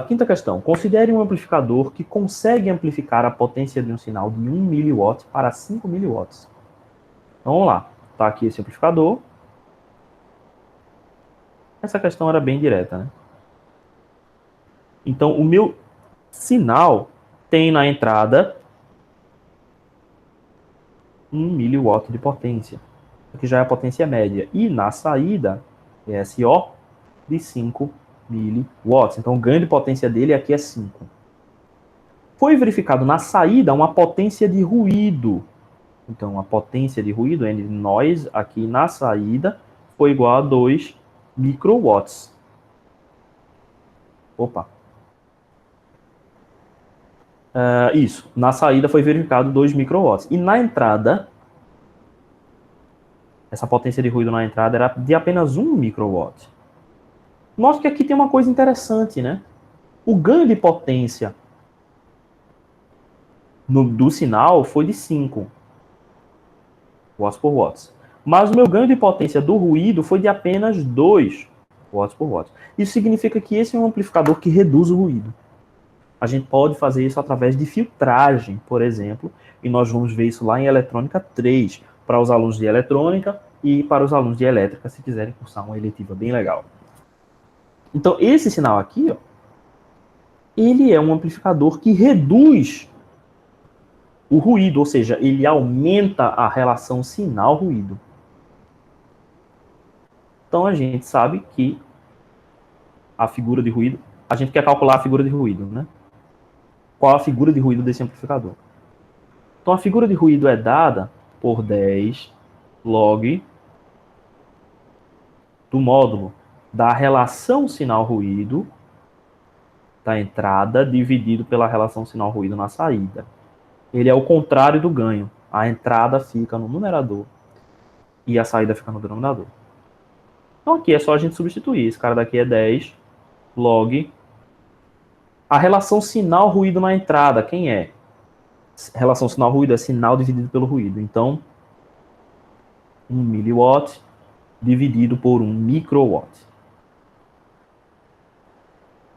Quinta questão. Considere um amplificador que consegue amplificar a potência de um sinal de 1 mW para 5 mW. Então, vamos lá. Está aqui esse amplificador. Essa questão era bem direta, né? Então, o meu sinal tem na entrada 1 mW de potência. Aqui já é a potência média. E na saída, SO, de 5 mW. Então, o ganho de potência dele aqui é 5. Foi verificado na saída uma potência de ruído. Então, a potência de ruído, N de noise, aqui na saída, foi igual a 2 microwatts. Opa. Isso. Na saída foi verificado 2 microwatts. E na entrada, essa potência de ruído na entrada era de apenas 1 microwatt. Note que aqui tem uma coisa interessante, né? O ganho de potência do sinal foi de 5 watts por watts. Mas o meu ganho de potência do ruído foi de apenas 2 watts por watt. Isso significa que esse é um amplificador que reduz o ruído. A gente pode fazer isso através de filtragem, por exemplo, e nós vamos ver isso lá em Eletrônica 3, para os alunos de Eletrônica e para os alunos de Elétrica, se quiserem cursar uma eletiva bem legal. Então, esse sinal aqui, ó, ele é um amplificador que reduz o ruído, ou seja, ele aumenta a relação sinal-ruído. Então, a gente sabe que a figura de ruído, a gente quer calcular a figura de ruído, né? Qual a figura de ruído desse amplificador? Então, a figura de ruído é dada por 10 log do módulo da relação sinal-ruído da entrada dividido pela relação sinal-ruído na saída. Ele é o contrário do ganho. A entrada fica no numerador e a saída fica no denominador. Então aqui é só a gente substituir. Esse cara daqui é 10 log. A relação sinal-ruído na entrada, quem é? Relação sinal-ruído é sinal dividido pelo ruído. Então, 1 miliwatt dividido por 1 microwatt.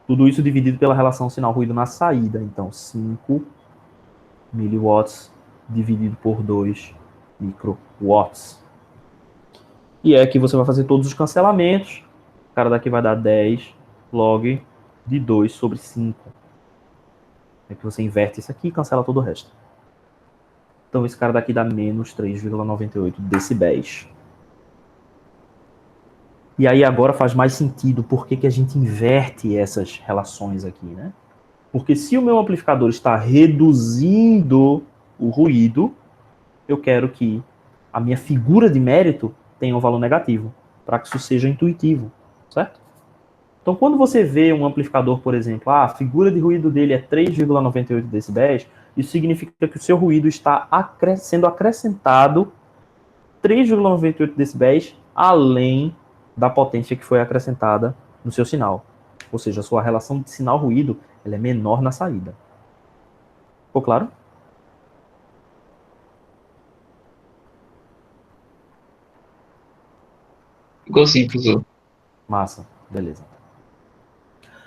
Tudo isso dividido pela relação sinal-ruído na saída. Então, 5 miliwatts dividido por 2 microwatts. E é que você vai fazer todos os cancelamentos. O cara daqui vai dar 10 log de 2 sobre 5. É que você inverte isso aqui e cancela todo o resto. Então, esse cara daqui dá menos 3,98 decibéis. E aí agora faz mais sentido por que a gente inverte essas relações aqui, né? Porque se o meu amplificador está reduzindo o ruído, eu quero que a minha figura de mérito tenha um valor negativo, para que isso seja intuitivo, certo? Então, quando você vê um amplificador, por exemplo, a figura de ruído dele é 3,98 decibéis, isso significa que o seu ruído está sendo acrescentado 3,98 decibéis além da potência que foi acrescentada no seu sinal. Ou seja, a sua relação de sinal-ruído ela é menor na saída. Ficou claro? Ficou sim, professor. Massa, beleza.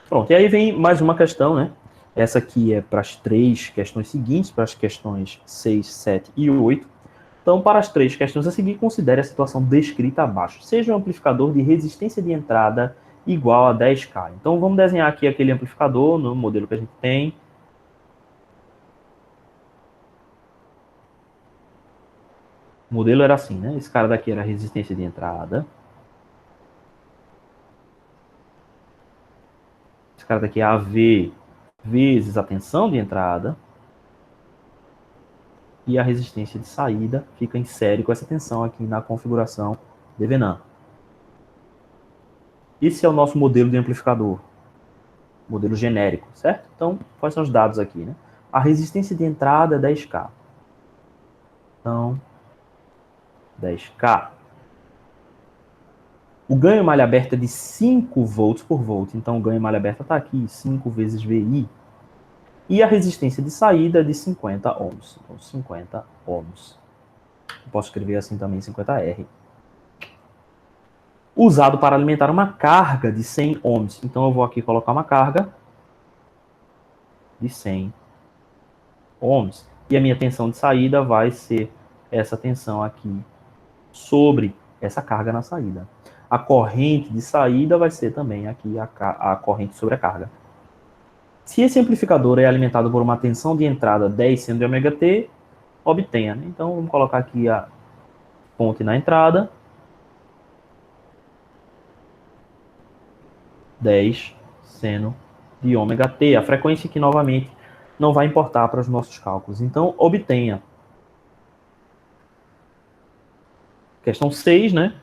Pronto, e aí vem mais uma questão, né? Essa aqui é para as 3 questões seguintes, para as questões 6, 7 e 8. Então, para as 3 questões a seguir, considere a situação descrita abaixo. Seja um amplificador de resistência de entrada igual a 10K. Então, vamos desenhar aqui aquele amplificador no modelo que a gente tem. O modelo era assim, né? Esse cara daqui era a resistência de entrada. Esse cara daqui é AV vezes a tensão de entrada. E a resistência de saída fica em série com essa tensão aqui na configuração de Venan. Esse é o nosso modelo de amplificador. Modelo genérico, certo? Então, quais são os dados aqui, né? A resistência de entrada é 10K. Então, 10K. O ganho em malha aberta é de 5 volts por volt. Então, o ganho em malha aberta está aqui, 5 vezes VI. E a resistência de saída é de 50 ohms. Então, 50 ohms. Eu posso escrever assim também, 50R. Usado para alimentar uma carga de 100 ohms. Então, eu vou aqui colocar uma carga de 100 ohms. E a minha tensão de saída vai ser essa tensão aqui sobre essa carga na saída. A corrente de saída vai ser também aqui a corrente sobre a carga. Se esse amplificador é alimentado por uma tensão de entrada 10 seno de ômega t, obtenha. Né? Então, vamos colocar aqui a fonte na entrada. 10 seno de ômega t. A frequência que, novamente, não vai importar para os nossos cálculos. Então, obtenha. Questão 6, né?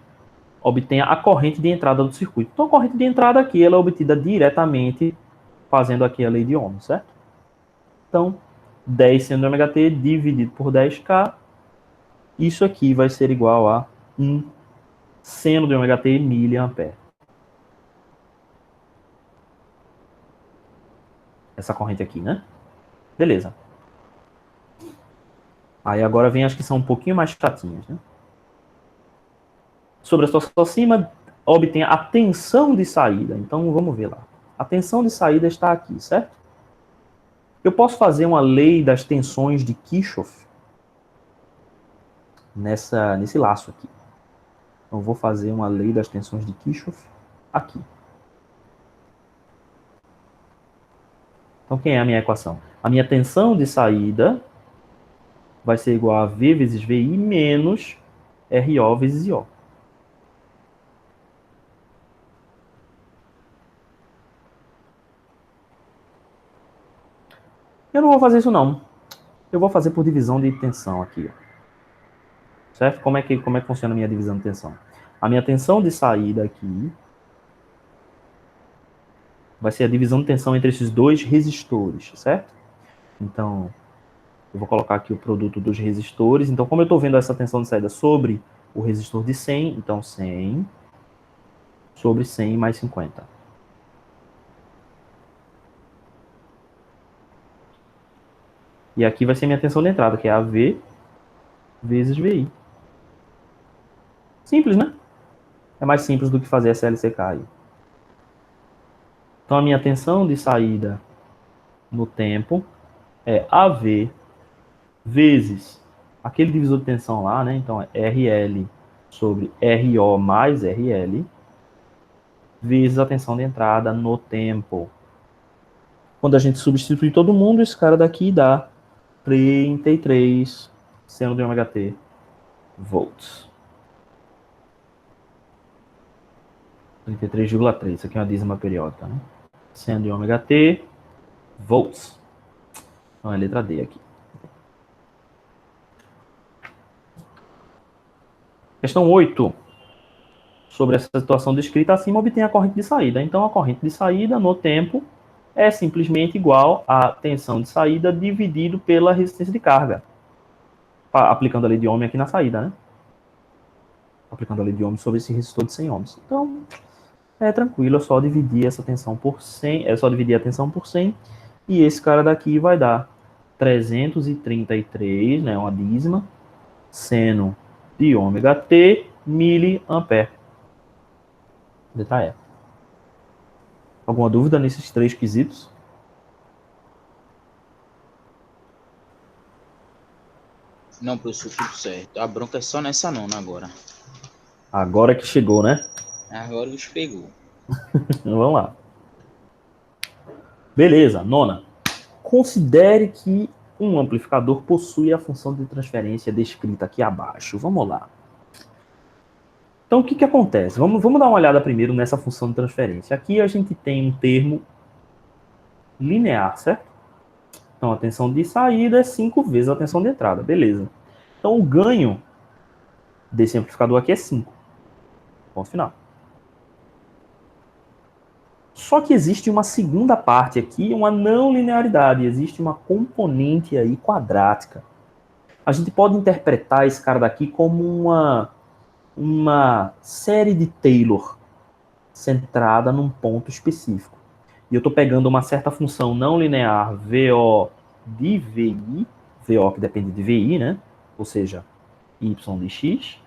Obtenha a corrente de entrada do circuito. Então, a corrente de entrada aqui ela é obtida diretamente fazendo aqui a lei de Ohm, certo? Então, 10 seno de ômega t dividido por 10K, isso aqui vai ser igual a 1 seno de ômega t miliampere. Essa corrente aqui, né? Beleza. Aí agora vem as que são um pouquinho mais chatinhas, né? Sobre a situação acima, obtenha a tensão de saída. Então, vamos ver lá. A tensão de saída está aqui, certo? Eu posso fazer uma lei das tensões de Kirchhoff nesse laço aqui. Então, eu vou fazer uma lei das tensões de Kirchhoff aqui. Então, quem é a minha equação? A minha tensão de saída vai ser igual a V vezes VI menos RO vezes IO. Eu não vou fazer isso, não. Eu vou fazer por divisão de tensão aqui. Certo? Como é que funciona a minha divisão de tensão? A minha tensão de saída aqui vai ser a divisão de tensão entre esses dois resistores, certo? Então, eu vou colocar aqui o produto dos resistores. Então, como eu estou vendo essa tensão de saída sobre o resistor de 100, então 100 sobre 100 mais 50. E aqui vai ser minha tensão de entrada, que é AV vezes VI. Simples, né? É mais simples do que fazer essa LCK aí. Então, a minha tensão de saída no tempo é AV vezes aquele divisor de tensão lá, né? Então, é RL sobre RO mais RL vezes a tensão de entrada no tempo. Quando a gente substitui todo mundo, esse cara daqui dá 33 seno de ômega t volts. 33,3. Isso aqui é uma dízima periódica, né? Seno de ômega t volts. Então é a letra D aqui. Questão 8. Sobre essa situação descrita acima, obtém a corrente de saída. Então, a corrente de saída no tempo é simplesmente igual à tensão de saída dividido pela resistência de carga. Aplicando a lei de Ohm aqui na saída, né? Aplicando a lei de Ohm sobre esse resistor de 100 ohms. Então, é tranquilo, é só dividir essa tensão por 100, é só dividir a tensão por 100, e esse cara daqui vai dar 333, né, uma dízima, seno de ômega t miliampere. Letra E. Alguma dúvida nesses 3 quesitos? Não, professor, tudo certo. A bronca é só nessa nona agora. Agora que chegou, né? Agora o bicho pegou. Então, vamos lá. Beleza, nona. Considere que um amplificador possui a função de transferência descrita aqui abaixo. Vamos lá. Então, o que acontece? Vamos dar uma olhada primeiro nessa função de transferência. Aqui a gente tem um termo linear, certo? Então, a tensão de saída é 5 vezes a tensão de entrada. Beleza. Então, o ganho desse amplificador aqui é 5. Ponto final. Só que existe uma segunda parte aqui, uma não linearidade. Existe uma componente aí quadrática. A gente pode interpretar esse cara daqui como uma série de Taylor centrada num ponto específico. E eu estou pegando uma certa função não linear VO de VI, VO que depende de VI, né? Ou seja, Y de X,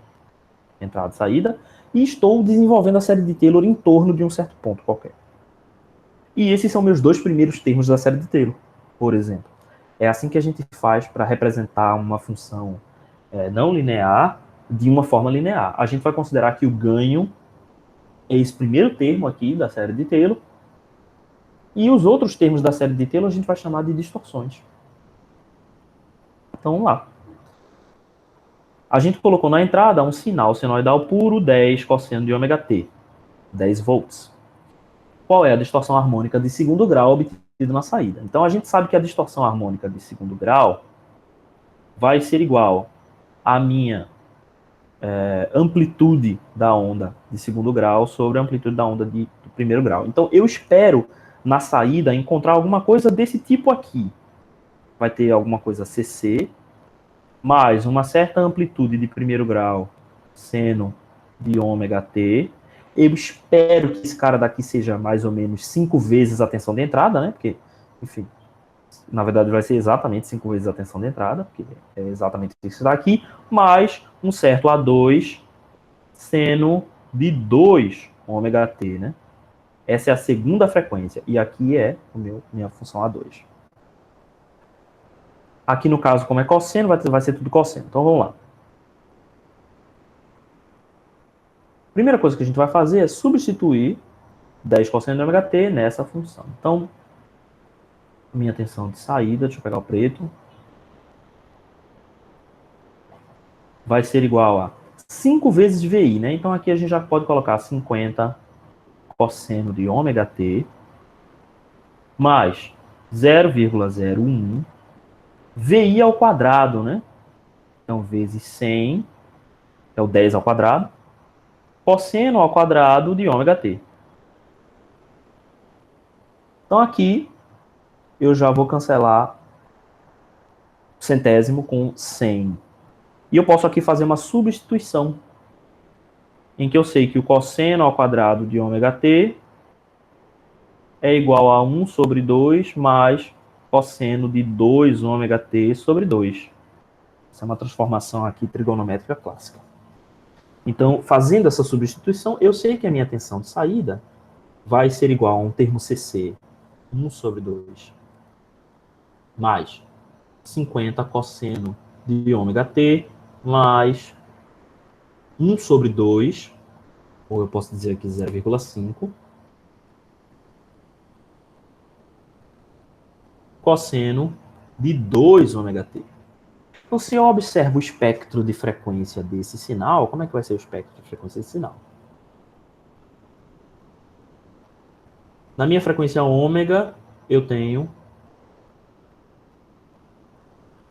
entrada e saída, e estou desenvolvendo a série de Taylor em torno de um certo ponto qualquer. E esses são meus dois primeiros termos da série de Taylor, por exemplo. É assim que a gente faz para representar uma função não linear de uma forma linear. A gente vai considerar que o ganho é esse primeiro termo aqui da série de Taylor, e os outros termos da série de Taylor a gente vai chamar de distorções. Então vamos lá. A gente colocou na entrada um sinal senoidal puro 10 cosseno de ômega t, 10 volts. Qual é a distorção harmônica de segundo grau obtida na saída? Então a gente sabe que a distorção harmônica de segundo grau vai ser igual à minha amplitude da onda de segundo grau sobre a amplitude da onda do primeiro grau. Então eu espero na saída encontrar alguma coisa desse tipo aqui. Vai ter alguma coisa CC, mais uma certa amplitude de primeiro grau, seno de ômega t. Eu espero que esse cara daqui seja mais ou menos 5 vezes a tensão de entrada, né? Porque, enfim, na verdade vai ser exatamente 5 vezes a tensão de entrada, porque é exatamente isso daqui, mais um certo A2 seno de 2 ômega t, né? Essa é a segunda frequência, e aqui é minha função A2. Aqui no caso, como é cosseno, vai ser tudo cosseno. Então vamos lá. Primeira coisa que a gente vai fazer é substituir 10 cosseno de ômega t nessa função. Então, minha tensão de saída, deixa eu pegar o preto, vai ser igual a 5 vezes VI, né? Então aqui a gente já pode colocar 50 cosseno de ômega t mais 0,01 VI ao quadrado, né? Então, vezes 100, é o 10 ao quadrado, cosseno ao quadrado de ômega t. Então, aqui, eu já vou cancelar centésimo com 100. E eu posso aqui fazer uma substituição, em que eu sei que o cosseno ao quadrado de ômega t é igual a 1 sobre 2 mais cosseno de 2 ômega t sobre 2. Essa é uma transformação aqui trigonométrica clássica. Então, fazendo essa substituição, eu sei que a minha tensão de saída vai ser igual a um termo CC, 1 sobre 2, mais 50 cosseno de ômega t, mais 1 sobre 2, ou eu posso dizer aqui 0,5, cosseno de 2 ômega t. Então, se eu observo o espectro de frequência desse sinal, como é que vai ser o espectro de frequência desse sinal? Na minha frequência ômega, eu tenho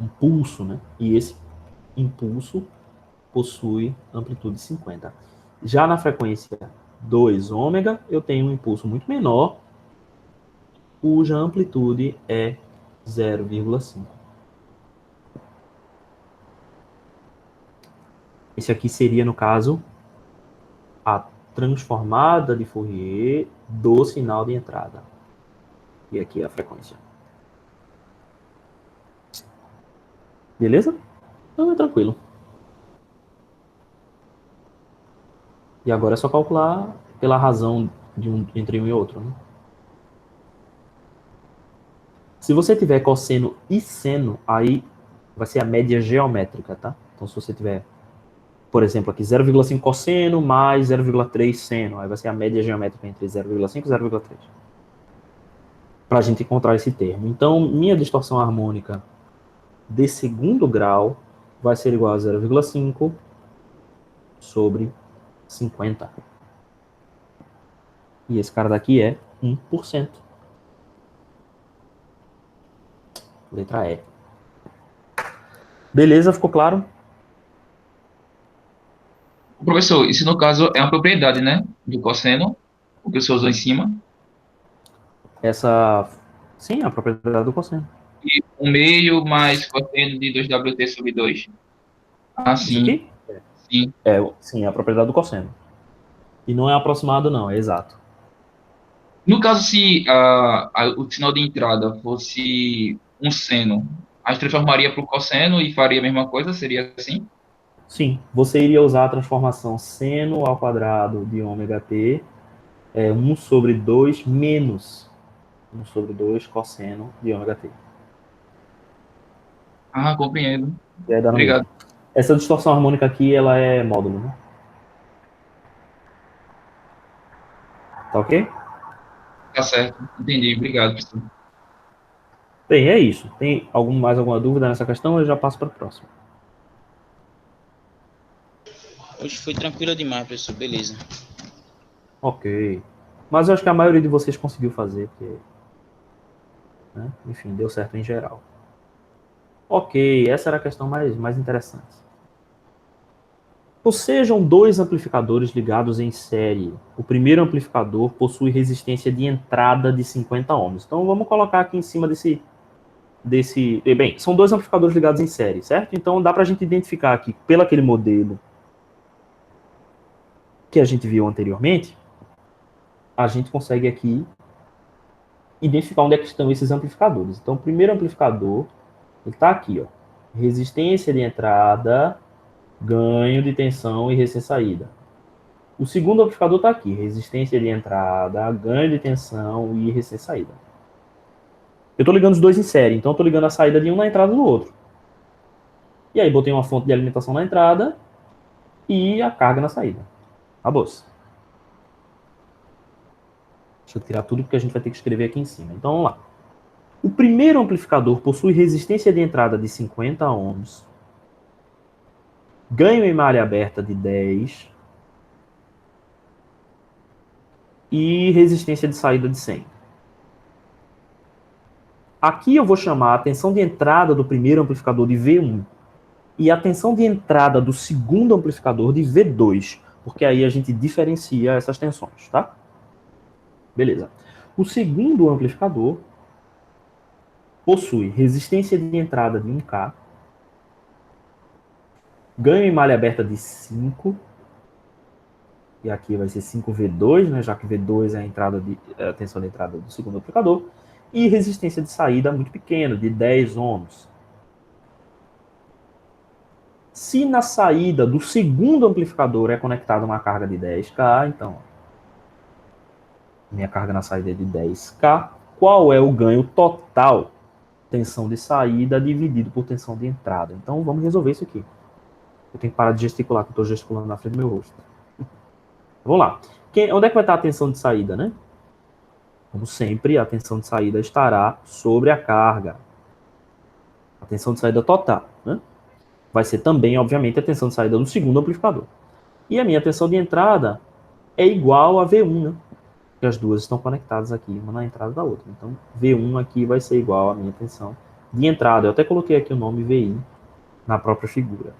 um pulso, né? E esse impulso possui amplitude 50. Já na frequência 2 ômega, eu tenho um impulso muito menor, cuja amplitude é 0,5. Esse aqui seria, no caso, a transformada de Fourier do sinal de entrada. E aqui é a frequência. Beleza? Então é tranquilo. E agora é só calcular pela razão de entre um e outro, né? Se você tiver cosseno e seno, aí vai ser a média geométrica, tá? Então, se você tiver, por exemplo, aqui 0,5 cosseno mais 0,3 seno, aí vai ser a média geométrica entre 0,5 e 0,3. Para a gente encontrar esse termo. Então, minha distorção harmônica de segundo grau vai ser igual a 0,5 sobre 50. E esse cara daqui é 1%. Letra E. Beleza, ficou claro? Professor, isso no caso é uma propriedade, né? Do cosseno, o que o senhor usou em cima. Essa, sim, é a propriedade do cosseno. E 1/2 mais cosseno de 2WT sobre 2. Ah, Isso sim, aqui? sim. Sim, é a propriedade do cosseno. E não é aproximado, não, é exato. No caso, se o sinal de entrada fosse um seno, a gente transformaria para o cosseno e faria a mesma coisa? Seria assim? Sim, você iria usar a transformação seno ao quadrado de ômega t, 1 sobre 2 menos 1 sobre 2 cosseno de ômega t. Ah, compreendo. E aí dá no mesmo. Obrigado. Essa distorção harmônica aqui, ela é módulo, né? Tá ok? Tá certo. Entendi. Obrigado, professor. Bem, é isso. Tem mais alguma dúvida nessa questão? Eu já passo para a próxima. Hoje foi tranquilo demais, professor. Beleza. Ok. Mas eu acho que a maioria de vocês conseguiu fazer, porque, né? Enfim, deu certo em geral. Ok, essa era a questão mais interessante. Ou sejam dois amplificadores ligados em série. O primeiro amplificador possui resistência de entrada de 50 ohms. Então vamos colocar aqui em cima desse. Bem, são dois amplificadores ligados em série, certo? Então dá para a gente identificar aqui, pelo aquele modelo que a gente viu anteriormente, a gente consegue aqui identificar onde é que estão esses amplificadores. Então o primeiro amplificador, ele está aqui, ó. Resistência de entrada, ganho de tensão e recém-saída. O segundo amplificador está aqui, resistência de entrada, ganho de tensão e recém-saída. Eu estou ligando os dois em série, então estou ligando a saída de um na entrada do outro. E aí botei uma fonte de alimentação na entrada e a carga na saída. Acabou. Deixa eu tirar tudo porque a gente vai ter que escrever aqui em cima. Então vamos lá. O primeiro amplificador possui resistência de entrada de 50 ohms, ganho em malha aberta de 10 e resistência de saída de 100. Aqui eu vou chamar a tensão de entrada do primeiro amplificador de V1 e a tensão de entrada do segundo amplificador de V2, porque aí a gente diferencia essas tensões, tá? Beleza. O segundo amplificador possui resistência de entrada de 1K, ganho em malha aberta de 5, e aqui vai ser 5V2, né, já que V2 é a tensão de entrada do segundo amplificador, e resistência de saída muito pequena, de 10 ohms. Se na saída do segundo amplificador é conectada uma carga de 10K, então minha carga na saída é de 10K, qual é o ganho total? Tensão de saída dividido por tensão de entrada. Então vamos resolver isso aqui. Eu tenho que parar de gesticular, que eu estou gesticulando na frente do meu rosto. Vamos lá. Onde é que vai estar a tensão de saída, né? Como sempre, a tensão de saída estará sobre a carga. A tensão de saída total, né? Vai ser também, obviamente, a tensão de saída do segundo amplificador. E a minha tensão de entrada é igual a V1, né? Porque as duas estão conectadas aqui, uma na entrada da outra. Então, V1 aqui vai ser igual à minha tensão de entrada. Eu até coloquei aqui o nome VI na própria figura.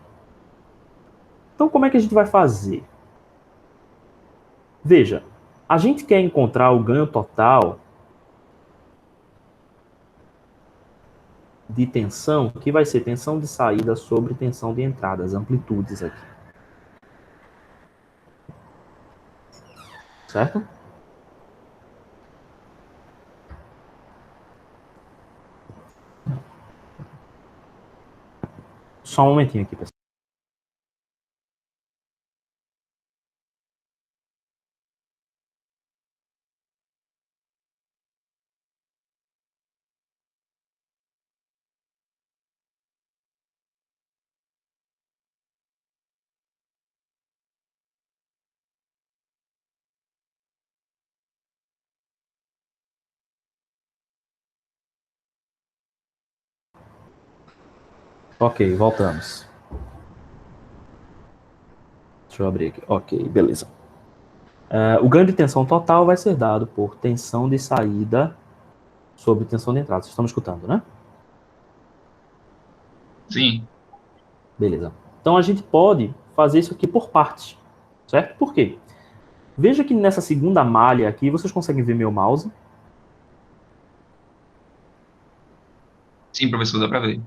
Então, como é que a gente vai fazer? Veja, a gente quer encontrar o ganho total de tensão, que vai ser tensão de saída sobre tensão de entrada, as amplitudes aqui. Certo? Só um momentinho aqui, pessoal. Ok, voltamos. Deixa eu abrir aqui. Ok, beleza. O ganho de tensão total vai ser dado por tensão de saída sobre tensão de entrada. Vocês estão me escutando, né? Sim. Beleza. Então a gente pode fazer isso aqui por partes, certo? Por quê? Veja que nessa segunda malha aqui, vocês conseguem ver meu mouse? Sim, professor, dá para ver.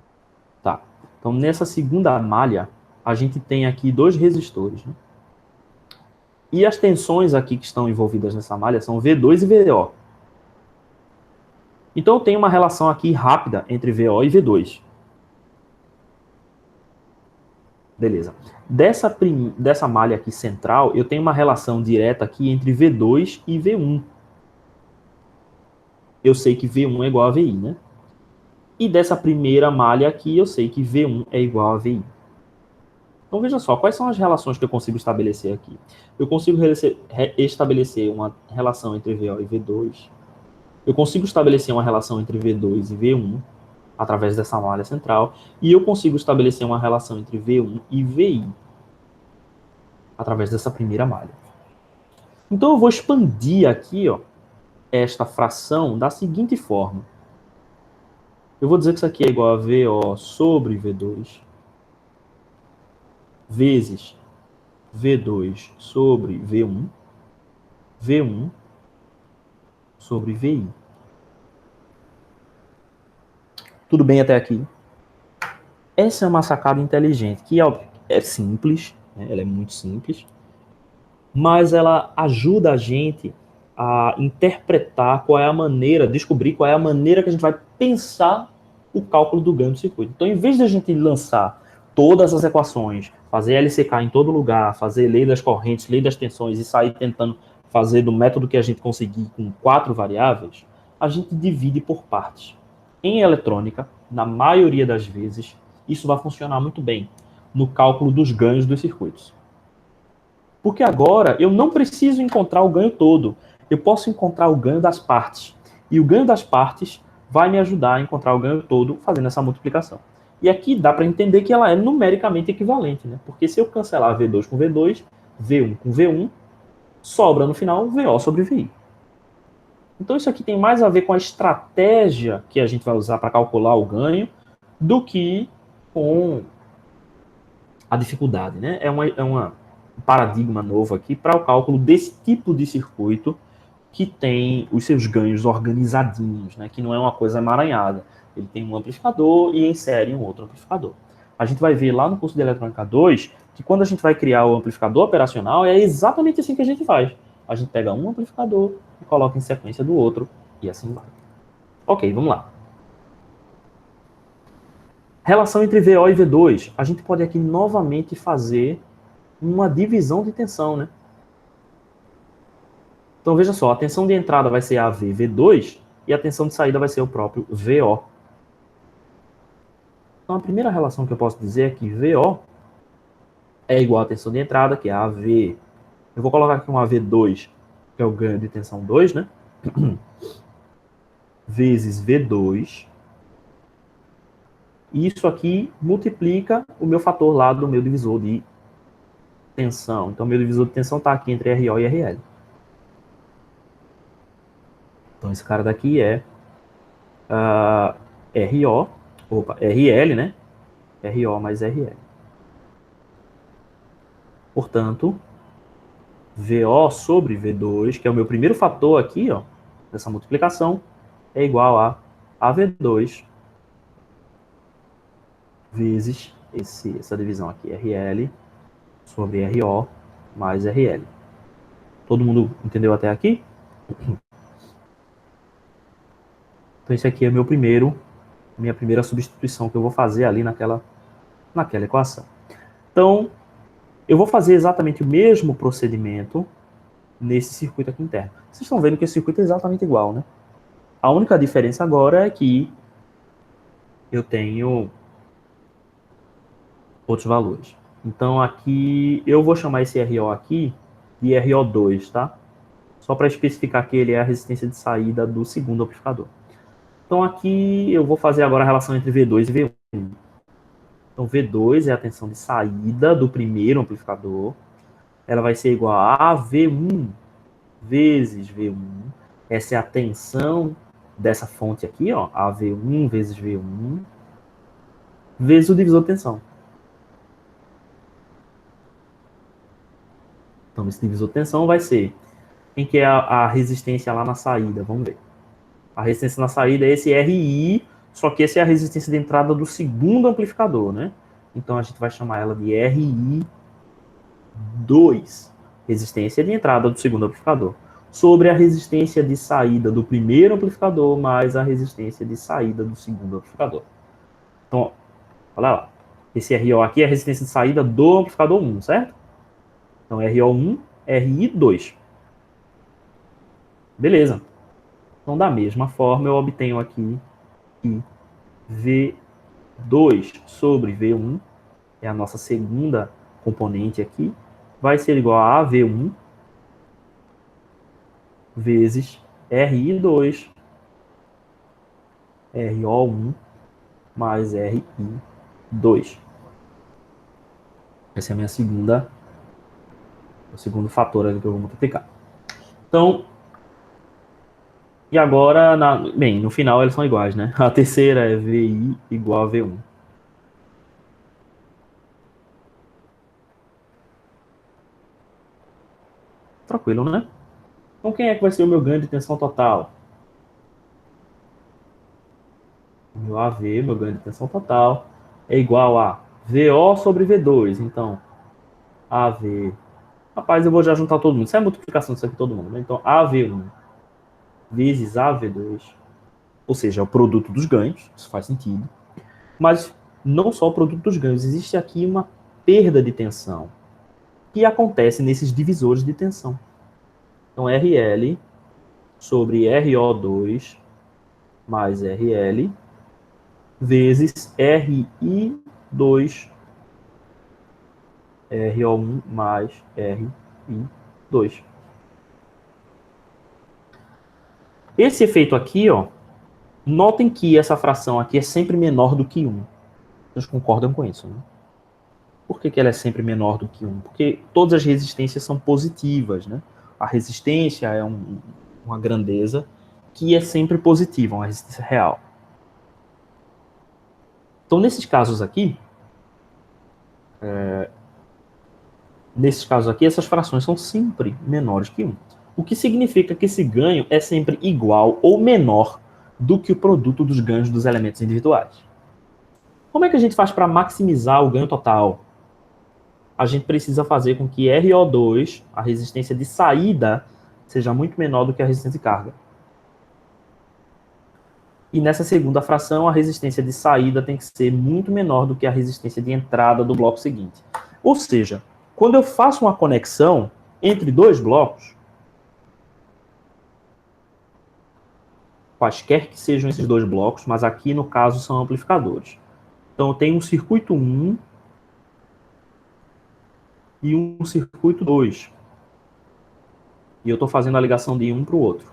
Tá. Então nessa segunda malha, a gente tem aqui dois resistores, né? E as tensões aqui que estão envolvidas nessa malha são V2 e VO. Então eu tenho uma relação aqui rápida entre VO e V2. Beleza. Dessa malha aqui central, eu tenho uma relação direta aqui entre V2 e V1. Eu sei que V1 é igual a VI, né? E dessa primeira malha aqui, eu sei que V1 é igual a VI. Então veja só, quais são as relações que eu consigo estabelecer aqui? Eu consigo estabelecer uma relação entre VO e V2. Eu consigo estabelecer uma relação entre V2 e V1 através dessa malha central. E eu consigo estabelecer uma relação entre V1 e VI através dessa primeira malha. Então eu vou expandir aqui, ó, esta fração da seguinte forma. Eu vou dizer que isso aqui é igual a VO sobre V2 vezes V2 sobre V1, V1 sobre VI. Tudo bem até aqui? Essa é uma sacada inteligente, que é simples, né? Ela é muito simples, mas ela ajuda a gente a interpretar qual é a maneira, descobrir qual é a maneira que a gente vai pensar o cálculo do ganho do circuito. Então, em vez de a gente lançar todas as equações, fazer LCK em todo lugar, fazer lei das correntes, lei das tensões e sair tentando fazer do método que a gente conseguir com 4 variáveis, a gente divide por partes. Em eletrônica, na maioria das vezes, isso vai funcionar muito bem no cálculo dos ganhos dos circuitos. Porque agora eu não preciso encontrar o ganho todo. Eu posso encontrar o ganho das partes. E o ganho das partes vai me ajudar a encontrar o ganho todo fazendo essa multiplicação. E aqui dá para entender que ela é numericamente equivalente, né? Porque se eu cancelar V2 com V2, V1 com V1, sobra no final VO sobre VI. Então isso aqui tem mais a ver com a estratégia que a gente vai usar para calcular o ganho do que com a dificuldade, né? É um paradigma novo aqui para o cálculo desse tipo de circuito que tem os seus ganhos organizadinhos, né? Que não é uma coisa emaranhada. Ele tem um amplificador e insere um outro amplificador. A gente vai ver lá no curso de Eletrônica 2 que quando a gente vai criar o amplificador operacional é exatamente assim que a gente faz. A gente pega um amplificador e coloca em sequência do outro e assim vai. Ok, vamos lá. Relação entre VO e V2. A gente pode aqui novamente fazer uma divisão de tensão, né? Então veja só, a tensão de entrada vai ser a V2 e a tensão de saída vai ser o próprio VO. Então a primeira relação que eu posso dizer é que VO é igual à tensão de entrada, que é a V. Eu vou colocar aqui um AV2, que é o ganho de tensão 2, né? Vezes V2. E isso aqui multiplica o meu fator lá do meu divisor de tensão. Então meu divisor de tensão está aqui entre RO e RL. Então esse cara daqui é RL, né? RO mais RL. Portanto, VO sobre V2, que é o meu primeiro fator aqui, ó, dessa multiplicação, é igual a AV2 vezes essa divisão aqui, RL sobre RO mais RL. Todo mundo entendeu até aqui? Então esse aqui é minha primeira substituição que eu vou fazer ali naquela equação. Então, eu vou fazer exatamente o mesmo procedimento nesse circuito aqui interno. Vocês estão vendo que esse circuito é exatamente igual, né? A única diferença agora é que eu tenho outros valores. Então aqui, eu vou chamar esse RO aqui de RO2, tá? Só para especificar que ele é a resistência de saída do segundo amplificador. Então aqui eu vou fazer agora a relação entre V2 e V1. Então, V2 é a tensão de saída do primeiro amplificador. Ela vai ser igual a V1 vezes V1. Essa é a tensão dessa fonte aqui, ó, AV1 vezes V1, vezes o divisor de tensão. Então, esse divisor de tensão vai ser, quem que é a resistência lá na saída? Vamos ver. A resistência na saída é esse RI, só que essa é a resistência de entrada do segundo amplificador, né? Então, a gente vai chamar ela de RI2, resistência de entrada do segundo amplificador, sobre a resistência de saída do primeiro amplificador mais a resistência de saída do segundo amplificador. Então, olha lá. Esse RO aqui é a resistência de saída do amplificador 1, certo? Então, RO1, RI2. Beleza. Então, da mesma forma, eu obtenho aqui que V2 sobre V1, é a nossa segunda componente aqui, vai ser igual a AV1 vezes RI2, RO1 mais RI2. Essa é a minha segunda, o segundo fator ali que eu vou multiplicar. Então, e agora, bem, no final eles são iguais, né? A terceira é VI igual a V1. Tranquilo, né? Então, quem é que vai ser o meu ganho de tensão total? O meu AV, meu ganho de tensão total, é igual a VO sobre V2. Então, AV... Rapaz, eu vou já juntar todo mundo. Isso é a multiplicação disso aqui todo mundo, né? Então, AV1 vezes AV2, ou seja, é o produto dos ganhos, isso faz sentido. Mas não só o produto dos ganhos, existe aqui uma perda de tensão que acontece nesses divisores de tensão. Então, RL sobre RO2 mais RL vezes RI2 RO1 mais RI2. Esse efeito aqui, ó, notem que essa fração aqui é sempre menor do que 1. Vocês concordam com isso, né? Por que ela é sempre menor do que 1? Porque todas as resistências são positivas, né? A resistência é uma grandeza que é sempre positiva, uma resistência real. Então, nesses casos aqui, essas frações são sempre menores que 1. O que significa que esse ganho é sempre igual ou menor do que o produto dos ganhos dos elementos individuais. Como é que a gente faz para maximizar o ganho total? A gente precisa fazer com que RO2, a resistência de saída, seja muito menor do que a resistência de carga. E nessa segunda fração, a resistência de saída tem que ser muito menor do que a resistência de entrada do bloco seguinte. Ou seja, quando eu faço uma conexão entre dois blocos, quaisquer que sejam esses dois blocos, mas aqui no caso são amplificadores. Então eu tenho um circuito 1 e um circuito 2. E eu estou fazendo a ligação de um para o outro.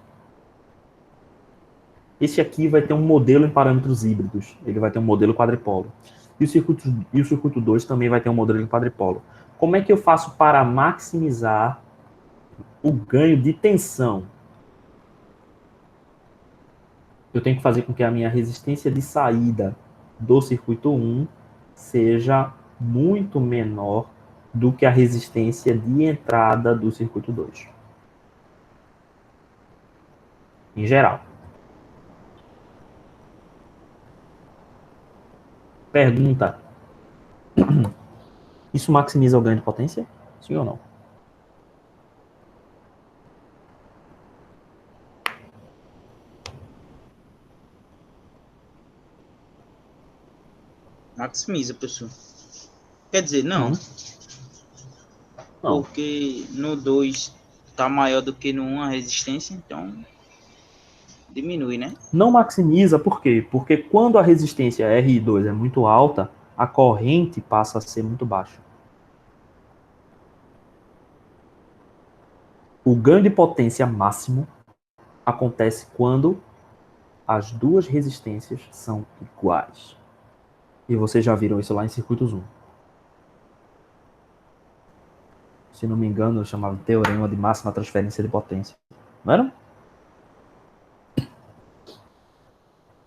Esse aqui vai ter um modelo em parâmetros híbridos. Ele vai ter um modelo quadripolo. E o circuito 2 também vai ter um modelo em quadripolo. Como é que eu faço para maximizar o ganho de tensão? Eu tenho que fazer com que a minha resistência de saída do circuito 1 seja muito menor do que a resistência de entrada do circuito 2. Em geral. Pergunta. Isso maximiza o ganho de potência? Sim ou não? Maximiza, pessoal. Quer dizer, não. Não. Porque no 2 tá maior do que no 1 a resistência, então diminui, né? Não maximiza, por quê? Porque quando a resistência RI2 é muito alta, a corrente passa a ser muito baixa. O ganho de potência máximo acontece quando as duas resistências são iguais. E vocês já viram isso lá em circuitos 1. Se não me engano, eu chamava de teorema de máxima transferência de potência. Não era?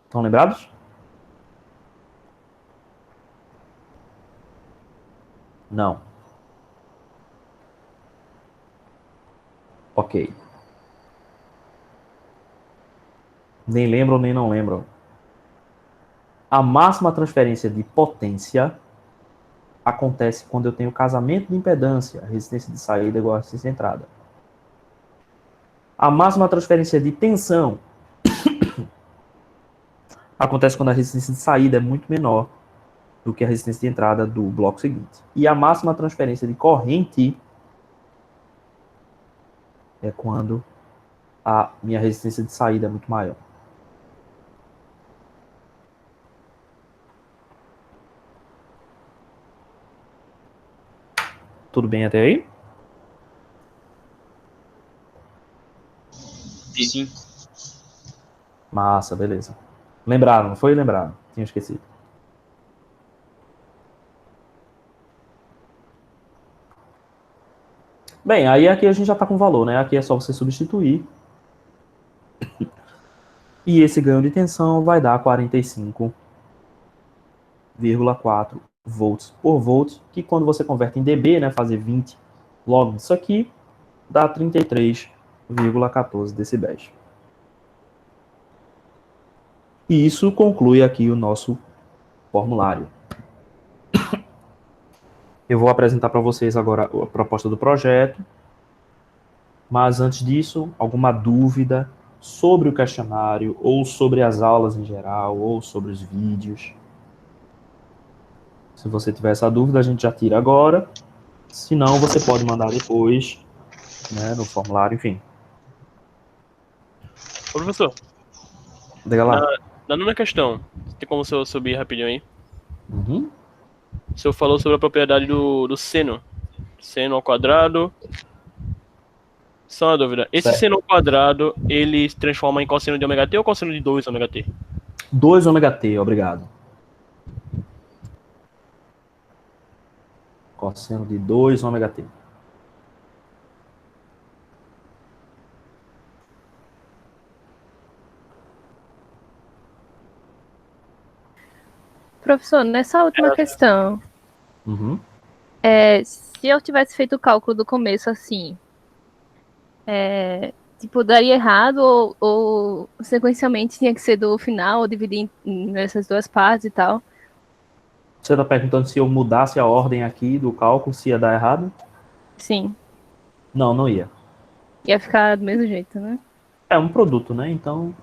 Estão lembrados? Não. Ok. Nem lembram, nem não lembram. A máxima transferência de potência acontece quando eu tenho casamento de impedância, resistência de saída igual a resistência de entrada. A máxima transferência de tensão acontece quando a resistência de saída é muito menor do que a resistência de entrada do bloco seguinte. E a máxima transferência de corrente é quando a minha resistência de saída é muito maior. Tudo bem até aí? Sim. Massa, beleza. Lembraram, não foi? Lembraram. Tinha esquecido. Bem, aí aqui a gente já está com valor, né? Aqui é só você substituir. E esse ganho de tensão vai dar 45,4 volts por volt, que quando você converte em dB, né, fazer 20 logo disso aqui, dá 33,14 decibéis. E isso conclui aqui o nosso formulário. Eu vou apresentar para vocês agora a proposta do projeto, mas antes disso, alguma dúvida sobre o questionário, ou sobre as aulas em geral, ou sobre os vídeos? Se você tiver essa dúvida, a gente já tira agora. Se não, você pode mandar depois, né, no formulário, enfim. Ô, professor, Diga lá. na nona questão, tem como o senhor subir rapidinho aí? Uhum. O senhor falou sobre a propriedade do seno. Seno ao quadrado. Só uma dúvida. Esse Certo. seno ao quadrado, ele se transforma em cosseno de ômega t ou cosseno de 2 ômega t? 2 ômega t, obrigado. Cosseno de 2 ômega t. Professor, nessa última questão, Uhum. se eu tivesse feito o cálculo do começo assim, tipo, daria errado ou sequencialmente tinha que ser do final, ou dividir nessas duas partes e tal? Você está perguntando se eu mudasse a ordem aqui do cálculo, se ia dar errado? Sim, Não, não ia. ia ficar do mesmo jeito, né? É um produto, né? Então,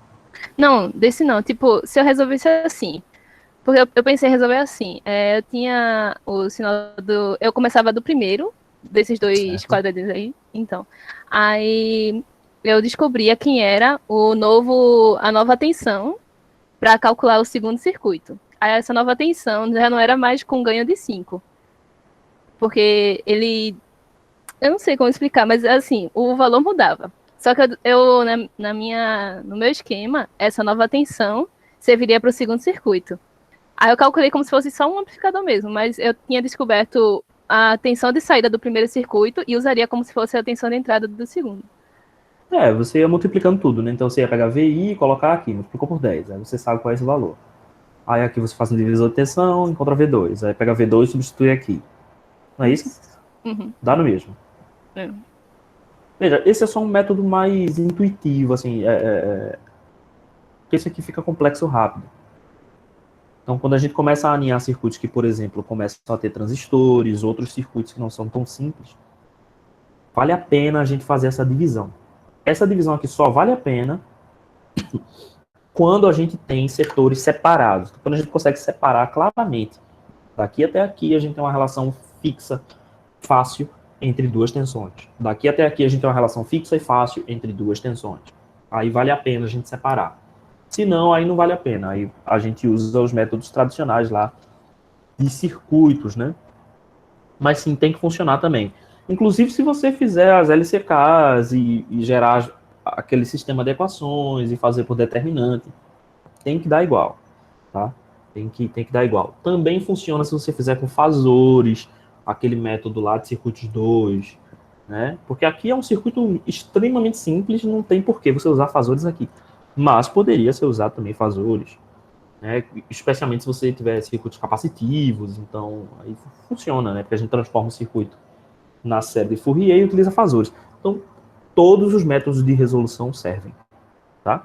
Não, desse não. Tipo, se eu resolvesse assim. Porque eu pensei em resolver assim. Eu tinha o sinal do. Eu começava do primeiro, desses dois certo. quadradinhos aí. Então. Aí eu descobria quem era a nova tensão para calcular o segundo circuito. Aí essa nova tensão já não era mais com ganho de 5. Porque ele. Eu não sei como explicar, mas assim, o valor mudava. Só que no meu esquema, essa nova tensão serviria para o segundo circuito. Aí eu calculei como se fosse só um amplificador mesmo, mas eu tinha descoberto a tensão de saída do primeiro circuito e usaria como se fosse a tensão de entrada do segundo. você ia multiplicando tudo, né? Então você ia pegar VI e colocar aqui, multiplicou por 10, aí você sabe qual é esse valor. Aí aqui você faz um divisor de tensão, encontra V2, aí pega V2 e substitui aqui. Não é isso? Uhum. Dá no mesmo. É. Veja, esse é só um método mais intuitivo, assim, porque esse aqui fica complexo rápido. Então, quando a gente começa a alinhar circuitos que, por exemplo, começam a ter transistores, outros circuitos que não são tão simples, vale a pena a gente fazer essa divisão. Essa divisão aqui só vale a pena quando a gente tem setores separados. Quando a gente consegue separar claramente. Daqui até aqui a gente tem uma relação fixa, fácil, entre duas tensões. Daqui até aqui a gente tem uma relação fixa e fácil entre duas tensões. Aí vale a pena a gente separar. Se não, aí não vale a pena. Aí a gente usa os métodos tradicionais lá de circuitos, né? Mas sim, tem que funcionar também. Inclusive, se você fizer as LCKs e gerar aquele sistema de equações e fazer por determinante, tem que dar igual, tá? Tem que dar igual. Também funciona se você fizer com fasores, aquele método lá de circuitos 2, né? Porque aqui é um circuito extremamente simples, não tem por que você usar fasores aqui. Mas poderia ser usado também fasores, né? Especialmente se você tiver circuitos capacitivos, então aí funciona, né? Porque a gente transforma o circuito na série de Fourier e utiliza fasores. Então, todos os métodos de resolução servem, tá?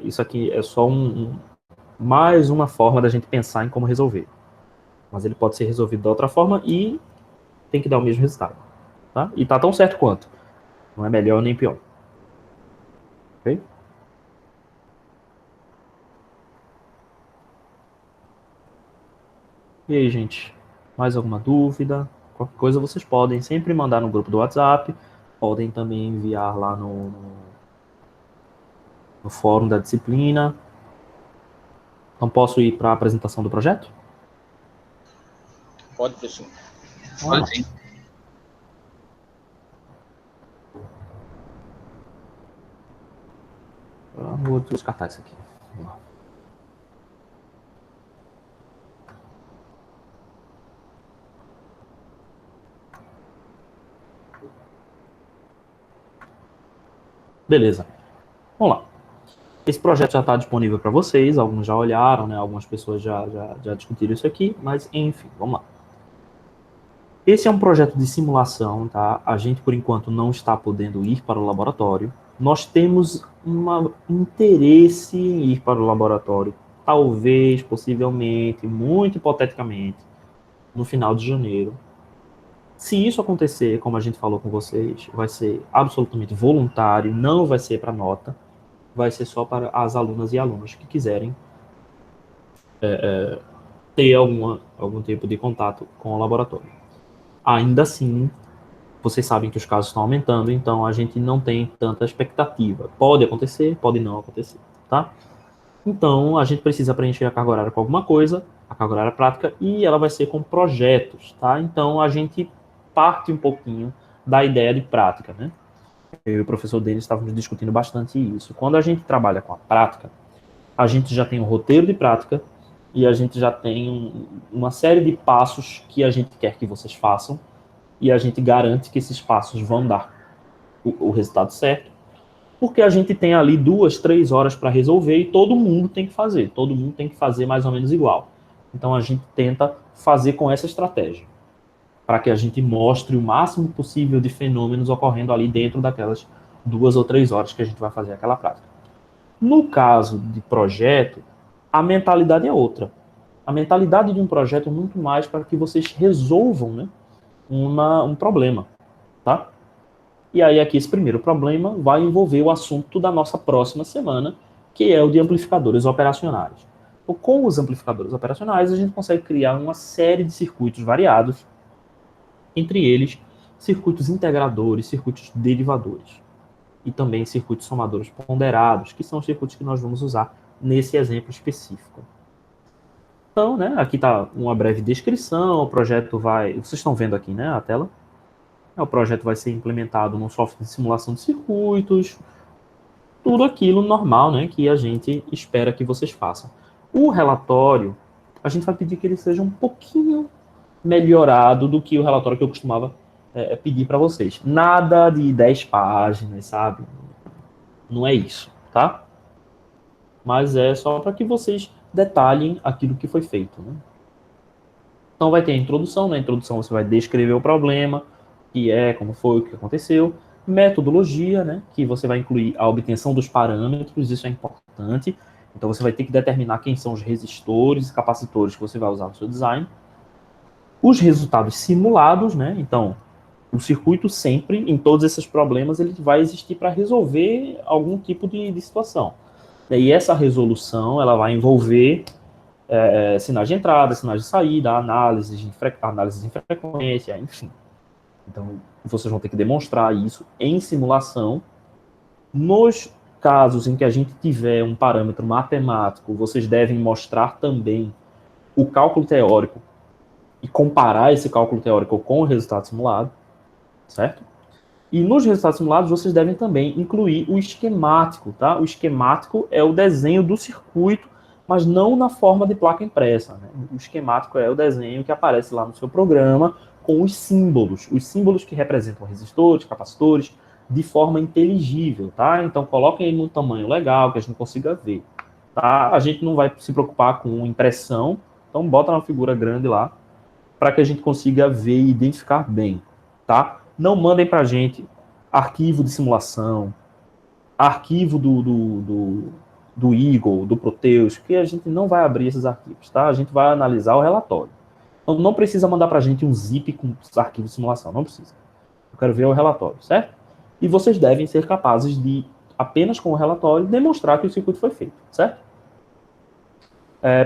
Isso aqui é só mais uma forma da gente pensar em como resolver. Mas ele pode ser resolvido da outra forma e tem que dar o mesmo resultado, tá? E tá tão certo quanto. Não é melhor nem pior. Ok? E aí, gente? Mais alguma dúvida? Qualquer coisa vocês podem sempre mandar no grupo do WhatsApp. Podem também enviar lá no fórum da disciplina. Então, posso ir para a apresentação do projeto? Pode, professor. Pode sim. Vou descartar isso aqui. Vamos lá. Beleza. Vamos lá. Esse projeto já está disponível para vocês, alguns já olharam, né? Algumas pessoas já discutiram isso aqui, mas enfim, vamos lá. Esse é um projeto de simulação, tá? A gente, por enquanto, não está podendo ir para o laboratório. Nós temos um interesse em ir para o laboratório, talvez, possivelmente, muito hipoteticamente, no final de janeiro. Se isso acontecer, como a gente falou com vocês, vai ser absolutamente voluntário, não vai ser para nota, vai ser só para as alunas e alunos que quiserem ter algum tipo de contato com o laboratório. Ainda assim, vocês sabem que os casos estão aumentando, então a gente não tem tanta expectativa. Pode acontecer, pode não acontecer, tá? Então, a gente precisa preencher a carga horária com alguma coisa, a carga horária prática, e ela vai ser com projetos, tá? Então, a gente parte um pouquinho da ideia de prática, né? Eu e o professor Denis estávamos discutindo bastante isso. Quando a gente trabalha com a prática, a gente já tem um roteiro de prática e a gente já tem uma série de passos que a gente quer que vocês façam e a gente garante que esses passos vão dar o resultado certo, porque a gente tem ali 2, 3 horas para resolver e todo mundo tem que fazer mais ou menos igual. Então a gente tenta fazer com essa estratégia, para que a gente mostre o máximo possível de fenômenos ocorrendo ali dentro daquelas 2 ou 3 horas que a gente vai fazer aquela prática. No caso de projeto, a mentalidade é outra. A mentalidade de um projeto é muito mais para que vocês resolvam, né, um problema, tá? E aí aqui esse primeiro problema vai envolver o assunto da nossa próxima semana, que é o de amplificadores operacionais. Então, com os amplificadores operacionais, a gente consegue criar uma série de circuitos variados, entre eles circuitos integradores, circuitos derivadores e também circuitos somadores ponderados, que são os circuitos que nós vamos usar nesse exemplo específico. Então, né, aqui está uma breve descrição, o projeto vai... Vocês estão vendo aqui, né, a tela? O projeto vai ser implementado num software de simulação de circuitos, tudo aquilo normal, né, que a gente espera que vocês façam. O relatório, a gente vai pedir que ele seja um pouquinho melhorado do que o relatório que eu costumava pedir para vocês. Nada de 10 páginas, sabe? Não é isso, tá? Mas é só para que vocês detalhem aquilo que foi feito, né? Então vai ter a introdução, na introdução você vai descrever o problema, que é, como foi, o que aconteceu, metodologia, né, que você vai incluir a obtenção dos parâmetros, isso é importante, então você vai ter que determinar quem são os resistores e capacitores que você vai usar no seu design, os resultados simulados, né, então o circuito sempre, em todos esses problemas, ele vai existir para resolver algum tipo de situação, e essa resolução, ela vai envolver sinais de entrada, sinais de saída, análises de frequência, enfim. Então, vocês vão ter que demonstrar isso em simulação. Nos casos em que a gente tiver um parâmetro matemático, vocês devem mostrar também o cálculo teórico e comparar esse cálculo teórico com o resultado simulado, certo? E nos resultados simulados, vocês devem também incluir o esquemático, tá? O esquemático é o desenho do circuito mas não na forma de placa impressa, né? O esquemático é o desenho que aparece lá no seu programa com os símbolos que representam resistores, capacitores, de forma inteligível, tá? Então coloquem ele num tamanho legal, que a gente consiga ver, tá? A gente não vai se preocupar com impressão, então bota uma figura grande lá, para que a gente consiga ver e identificar bem, tá? Não mandem para a gente arquivo de simulação, arquivo do Eagle, do Proteus, que a gente não vai abrir esses arquivos, tá? A gente vai analisar o relatório. Então não precisa mandar para a gente um zip com os arquivos de simulação, não precisa. Eu quero ver o relatório, certo? E vocês devem ser capazes de, apenas com o relatório, demonstrar que o circuito foi feito, certo?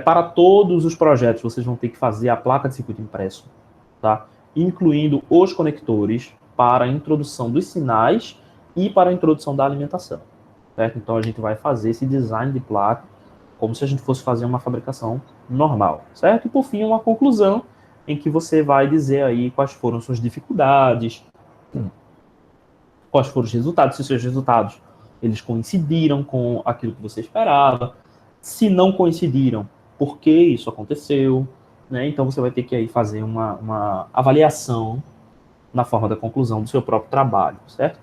Para todos os projetos, vocês vão ter que fazer a placa de circuito impresso, tá? Incluindo os conectores para a introdução dos sinais e para a introdução da alimentação, certo? Então a gente vai fazer esse design de placa como se a gente fosse fazer uma fabricação normal, certo? E por fim, uma conclusão em que você vai dizer aí quais foram suas dificuldades, quais foram os resultados, se os seus resultados eles coincidiram com aquilo que você esperava, se não coincidiram, por que isso aconteceu, né? Então você vai ter que aí fazer uma avaliação na forma da conclusão do seu próprio trabalho, certo?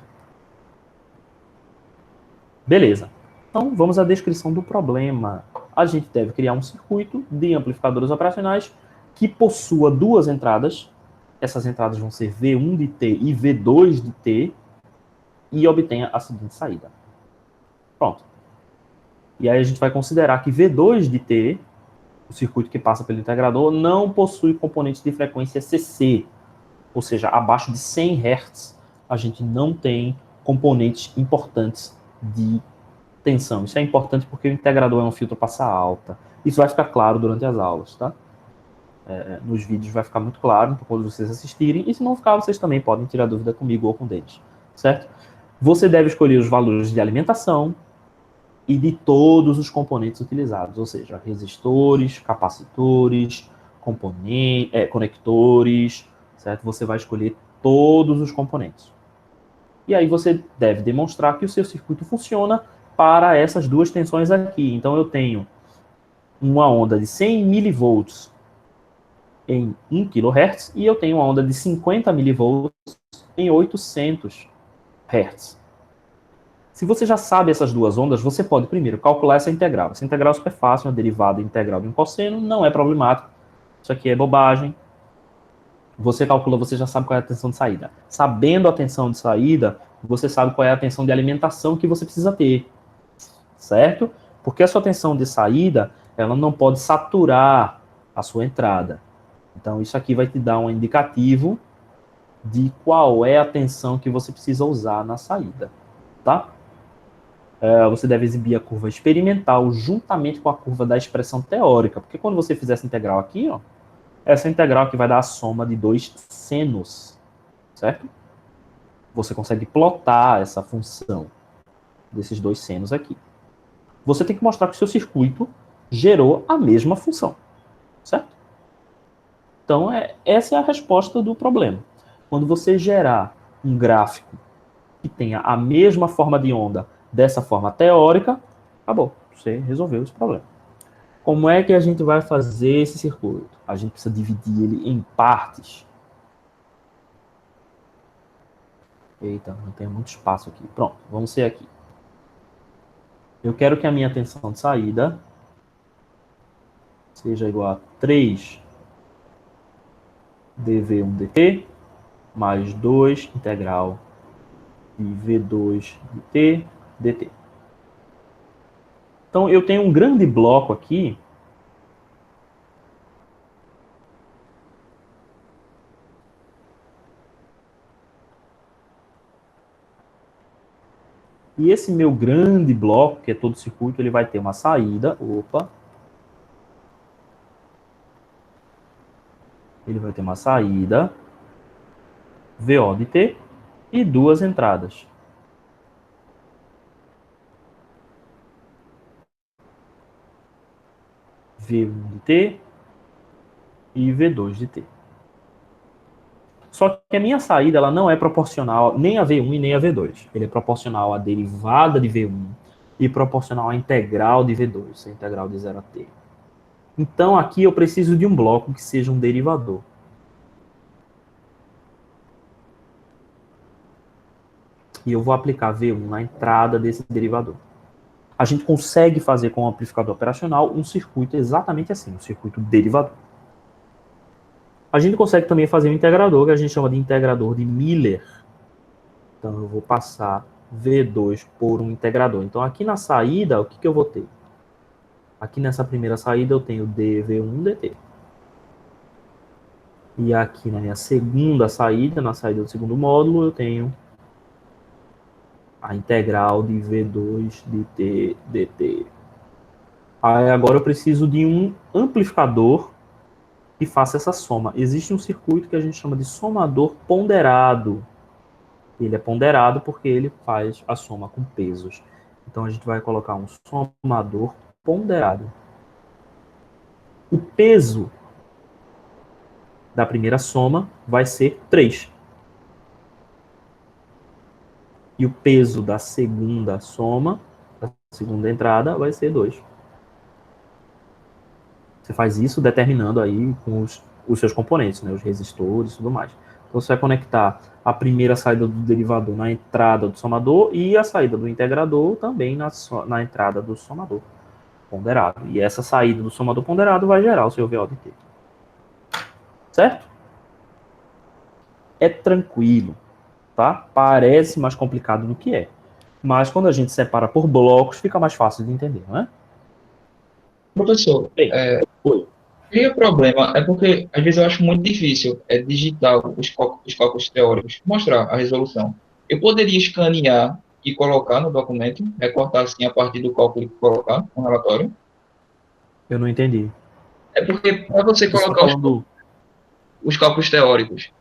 Beleza. Então vamos à descrição do problema. A gente deve criar um circuito de amplificadores operacionais que possua duas entradas. Essas entradas vão ser V1 de T e V2 de T e obtenha a seguinte saída. Pronto. E aí a gente vai considerar que V2 de T, o circuito que passa pelo integrador, não possui componentes de frequência CC, ou seja, abaixo de 100 Hz, a gente não tem componentes importantes de tensão. Isso é importante porque o integrador é um filtro passa alta. Isso vai ficar claro durante as aulas, tá? Nos vídeos vai ficar muito claro para quando vocês assistirem, e se não ficar, vocês também podem tirar dúvida comigo ou com eles, certo? Você deve escolher os valores de alimentação e de todos os componentes utilizados, ou seja, resistores, capacitores, conectores, certo? Você vai escolher todos os componentes. E aí você deve demonstrar que o seu circuito funciona para essas duas tensões aqui. Então eu tenho uma onda de 100 mV em 1 kHz e eu tenho uma onda de 50 mV em 800 Hz. Se você já sabe essas duas ondas, você pode primeiro calcular essa integral. Essa integral é super fácil, uma derivada integral de um cosseno, não é problemático. Isso aqui é bobagem. Você calcula, você já sabe qual é a tensão de saída. Sabendo a tensão de saída, você sabe qual é a tensão de alimentação que você precisa ter. Certo? Porque a sua tensão de saída, ela não pode saturar a sua entrada. Então, isso aqui vai te dar um indicativo de qual é a tensão que você precisa usar na saída. Tá? Você deve exibir a curva experimental juntamente com a curva da expressão teórica. Porque quando você fizer essa integral aqui, ó, essa integral que vai dar a soma de dois senos. Certo? Você consegue plotar essa função desses dois senos aqui. Você tem que mostrar que o seu circuito gerou a mesma função. Certo? Então, essa é a resposta do problema. Quando você gerar um gráfico que tenha a mesma forma de onda dessa forma teórica, acabou. Você resolveu esse problema. Como é que a gente vai fazer esse circuito? A gente precisa dividir ele em partes. Eita, não tem muito espaço aqui. Pronto, vamos ser aqui. Eu quero que a minha tensão de saída seja igual a 3 dV1 dt mais 2 integral de V2 de T dt. Então, eu tenho um grande bloco aqui e esse meu grande bloco, que é todo o circuito, ele vai ter uma saída, ele vai ter uma saída VO de T e duas entradas. V1 de T e V2 de T. Só que a minha saída ela não é proporcional nem a V1 e nem a V2. Ele é proporcional à derivada de V1 e proporcional à integral de V2, a integral de 0 a t. Então, aqui eu preciso de um bloco que seja um derivador. E eu vou aplicar V1 na entrada desse derivador. A gente consegue fazer com o amplificador operacional um circuito exatamente assim, um circuito derivador. A gente consegue também fazer um integrador, que a gente chama de integrador de Miller. Então, eu vou passar V2 por um integrador. Então, aqui na saída, o que eu vou ter? Aqui nessa primeira saída, eu tenho dV1 dt. E aqui na minha segunda saída, na saída do segundo módulo, eu tenho a integral de V2 de t dt. Aí agora eu preciso de um amplificador que faça essa soma. Existe um circuito que a gente chama de somador ponderado. Ele é ponderado porque ele faz a soma com pesos. Então a gente vai colocar um somador ponderado. O peso da primeira soma vai ser 3. E o peso da segunda soma, da segunda entrada, vai ser 2. Você faz isso determinando aí com os seus componentes, né, os resistores e tudo mais. Então você vai conectar a primeira saída do derivador na entrada do somador e a saída do integrador também na entrada do somador ponderado. E essa saída do somador ponderado vai gerar o seu VO de T. Certo? É tranquilo, tá? Parece mais complicado do que é. Mas quando a gente separa por blocos, fica mais fácil de entender, não é? Professor, Bem, oi. o problema é porque, às vezes, eu acho muito difícil digitar os cálculos teóricos, mostrar a resolução. Eu poderia escanear e colocar no documento, recortar assim a partir do cálculo e colocar no relatório. Eu não entendi. É porque, para você Você está colocar falando os cálculos teóricos,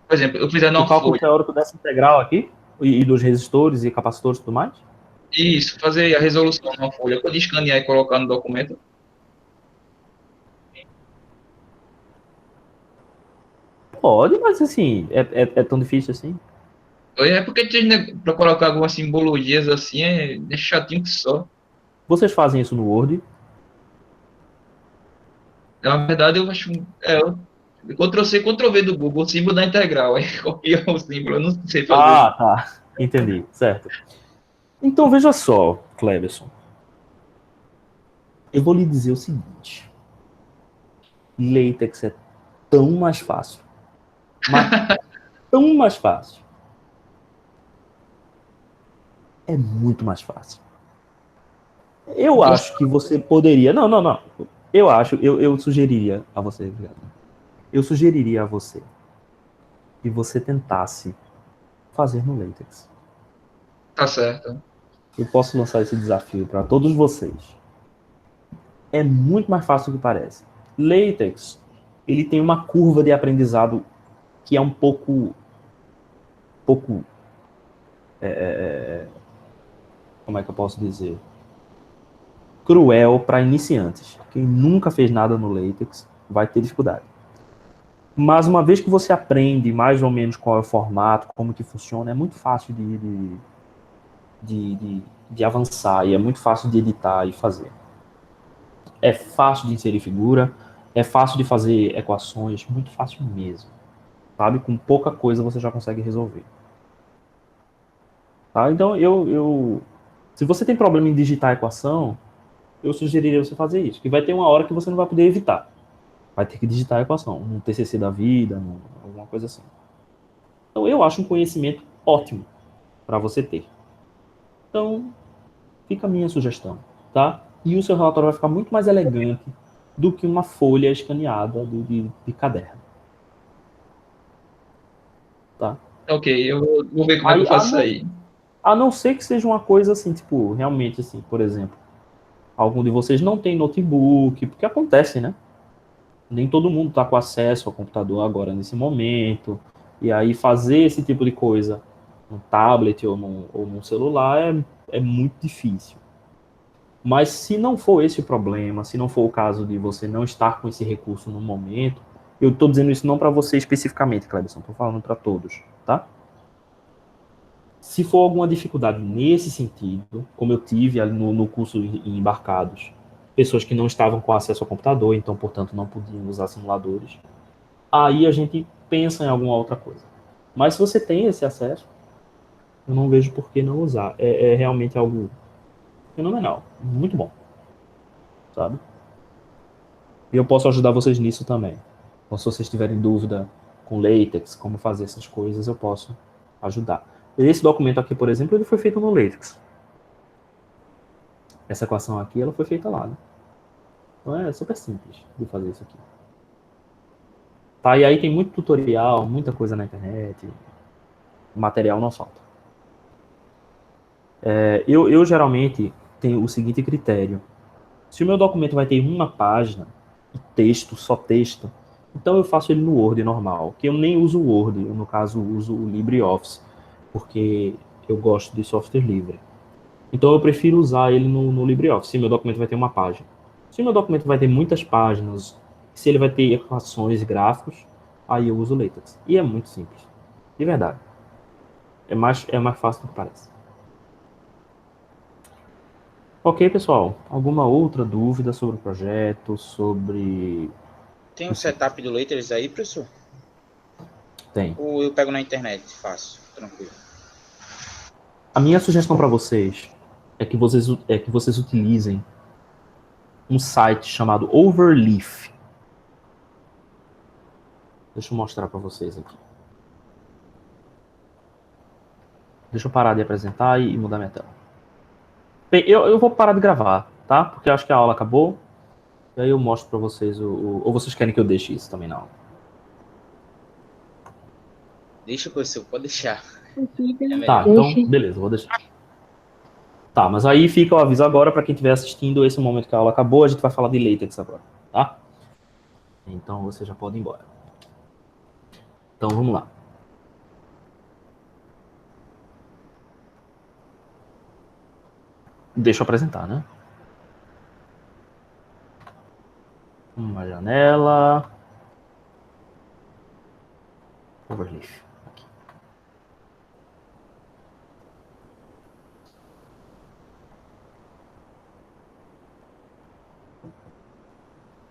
por exemplo, eu fizer do numa cálculo folha, teórico dessa integral aqui? E dos resistores e capacitores e tudo mais? isso, fazer a resolução numa folha, eu poderia escanear e colocar no documento. Pode, mas assim, é tão difícil assim? É porque para colocar algumas simbologias assim é chatinho que só. Vocês fazem isso no Word? Na verdade, eu acho. Ctrl-C, Ctrl-V do Google, o símbolo da integral. Aí copia o símbolo, eu não sei fazer. Ah, tá. Entendi, certo. Então, veja só, Cleverson. Eu vou lhe dizer o seguinte. LaTeX é tão mais fácil. Mas tão mais fácil. É muito mais fácil. Eu acho que você poderia... Não. Eu sugeriria a você, eu sugeriria a você que você tentasse fazer no LaTeX. Tá certo. Eu posso lançar esse desafio para todos vocês. É muito mais fácil do que parece. LaTeX, ele tem uma curva de aprendizado que é um pouco como é que eu posso dizer? Cruel para iniciantes. Quem nunca fez nada no LaTeX vai ter dificuldade. Mas uma vez que você aprende mais ou menos qual é o formato, como que funciona, é muito fácil de avançar e é muito fácil de editar e fazer. É fácil de inserir figura, é fácil de fazer equações, muito fácil mesmo. Sabe? Com pouca coisa você já consegue resolver. Tá? Então, se você tem problema em digitar a equação, eu sugeriria você fazer isso. Que vai ter uma hora que você não vai poder evitar. Vai ter que digitar a equação, um TCC da vida, alguma coisa assim. Então, eu acho um conhecimento ótimo para você ter. Então, fica a minha sugestão, tá? E o seu relatório vai ficar muito mais elegante do que uma folha escaneada de caderno. Tá? Ok, eu vou ver como é que eu faço isso aí. A não ser que seja uma coisa assim, tipo, realmente assim, por exemplo, algum de vocês não tem notebook, porque acontece, né? Nem todo mundo está com acesso ao computador agora, nesse momento. E aí fazer esse tipo de coisa no tablet ou num celular é muito difícil. Mas se não for esse o problema, se não for o caso de você não estar com esse recurso no momento, eu estou dizendo isso não para você especificamente, Clebson, estou falando para todos, tá? Se for alguma dificuldade nesse sentido, como eu tive ali no curso em embarcados, pessoas que não estavam com acesso ao computador, então, portanto, não podiam usar simuladores, aí a gente pensa em alguma outra coisa. Mas se você tem esse acesso, eu não vejo por que não usar. É realmente algo fenomenal, muito bom, sabe? E eu posso ajudar vocês nisso também. Então, se vocês tiverem dúvida com LaTeX, como fazer essas coisas, eu posso ajudar. Esse documento aqui, por exemplo, ele foi feito no LaTeX. Essa equação aqui, ela foi feita lá, né? Então é super simples de fazer isso aqui. Tá, e aí tem muito tutorial, muita coisa na internet. O material não falta. Eu geralmente tenho o seguinte critério. Se o meu documento vai ter uma página, texto, só texto, então eu faço ele no Word normal, que eu nem uso o Word, eu no caso uso o LibreOffice, porque eu gosto de software livre. Então eu prefiro usar ele no LibreOffice, se meu documento vai ter uma página. Se meu documento vai ter muitas páginas, se ele vai ter equações e gráficos, aí eu uso o LaTeX. E é muito simples, de verdade. É mais fácil do que parece. Ok, pessoal. Alguma outra dúvida sobre o projeto, sobre... Tem um setup do LaTeX aí, professor? Tem. Ou eu pego na internet, faço, tranquilo. A minha sugestão para vocês é que vocês utilizem um site chamado Overleaf. Deixa eu mostrar para vocês aqui. Deixa eu parar de apresentar e mudar minha tela. Bem, eu vou parar de gravar, tá? Porque eu acho que a aula acabou. E aí eu mostro para vocês ou vocês querem que eu deixe isso também na aula? Deixa, professor, pode deixar. Tá, então, beleza, vou deixar. Tá, mas aí fica o aviso agora para quem estiver assistindo esse momento que a aula acabou, a gente vai falar de LaTeX agora, tá? Então você já pode ir embora. Então vamos lá. Deixa eu apresentar, né? Uma janela. Overleaf. Aqui.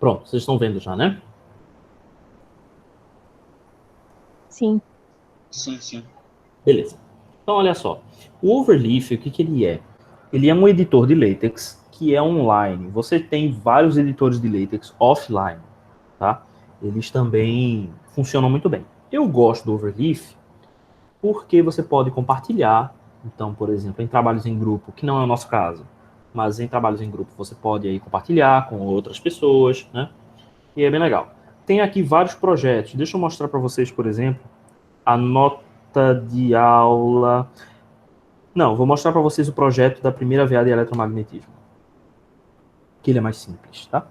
Pronto, vocês estão vendo já, né? Sim. Sim, sim. Beleza. Então, olha só. O Overleaf, o que ele é? Ele é um editor de LaTeX que é online. Você tem vários editores de LaTeX offline, tá? Eles também funcionam muito bem. Eu gosto do Overleaf porque você pode compartilhar. Então, por exemplo, em trabalhos em grupo, que não é o nosso caso, mas em trabalhos em grupo você pode aí compartilhar com outras pessoas, né? E é bem legal. Tem aqui vários projetos. Deixa eu mostrar para vocês, por exemplo, a nota de aula. Não, vou mostrar para vocês o projeto da primeira VA de eletromagnetismo. Que ele é mais simples, tá?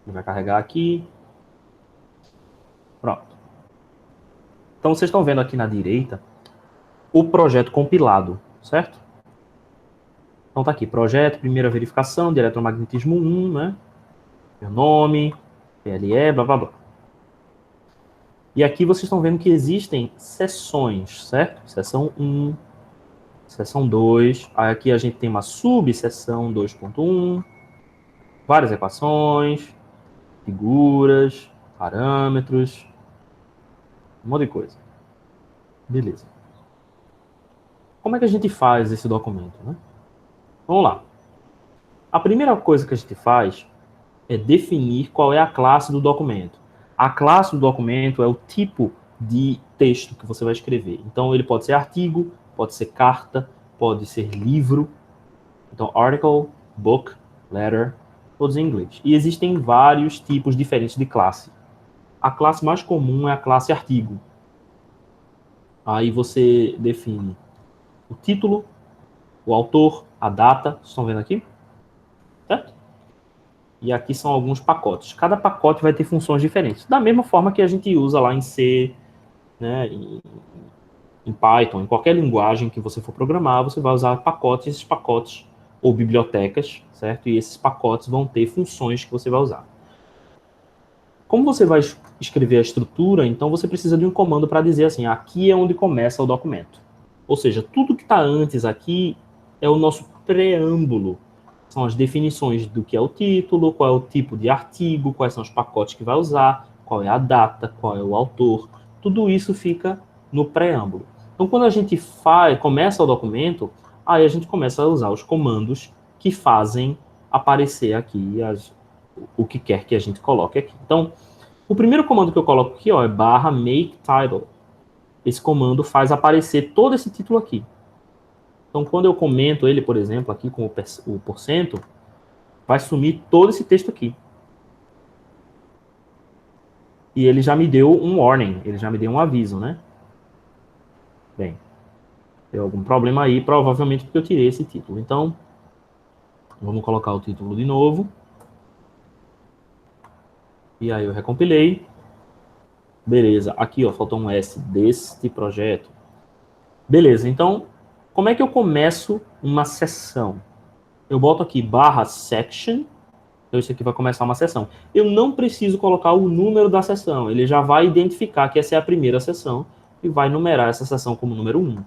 Ele vai carregar aqui. Pronto. Então, vocês estão vendo aqui na direita o projeto compilado, certo? Então tá aqui, projeto, primeira verificação de eletromagnetismo 1, né? Meu nome, PLE, blá, blá, blá. E aqui vocês estão vendo que existem seções, certo? Seção 1, seção 2. Aqui a gente tem uma subseção 2.1, várias equações, figuras, parâmetros, um monte de coisa. Beleza. Como é que a gente faz esse documento, né? Vamos lá. A primeira coisa que a gente faz é definir qual é a classe do documento. A classe do documento é o tipo de texto que você vai escrever. Então, ele pode ser artigo, pode ser carta, pode ser livro. Então, article, book, letter, todos em inglês. E existem vários tipos diferentes de classe. A classe mais comum é a classe artigo. Aí você define o título, o autor, a data. Vocês estão vendo aqui? Certo? E aqui são alguns pacotes. Cada pacote vai ter funções diferentes. Da mesma forma que a gente usa lá em C, né, em Python, em qualquer linguagem que você for programar, você vai usar pacotes, esses pacotes, ou bibliotecas, certo? E esses pacotes vão ter funções que você vai usar. Como você vai escrever a estrutura, então você precisa de um comando para dizer assim, aqui é onde começa o documento. Ou seja, tudo que está antes aqui é o nosso preâmbulo. São as definições do que é o título, qual é o tipo de artigo, quais são os pacotes que vai usar, qual é a data, qual é o autor. Tudo isso fica no preâmbulo. Então, quando a gente começa o documento, aí a gente começa a usar os comandos que fazem aparecer aqui o que quer que a gente coloque aqui. Então, o primeiro comando que eu coloco aqui, ó, é /make_title. Esse comando faz aparecer todo esse título aqui. Então, quando eu comento ele, por exemplo, aqui com o porcento, vai sumir todo esse texto aqui. E ele já me deu um warning, ele já me deu um aviso, né? Bem, deu algum problema aí, provavelmente porque eu tirei esse título. Então, vamos colocar o título de novo. E aí eu recompilei. Beleza, aqui ó, faltou um S deste projeto. Beleza, então, como é que eu começo uma sessão? Eu boto aqui /section, então isso aqui vai começar uma sessão. Eu não preciso colocar o número da sessão, ele já vai identificar que essa é a primeira sessão e vai numerar essa sessão como número 1.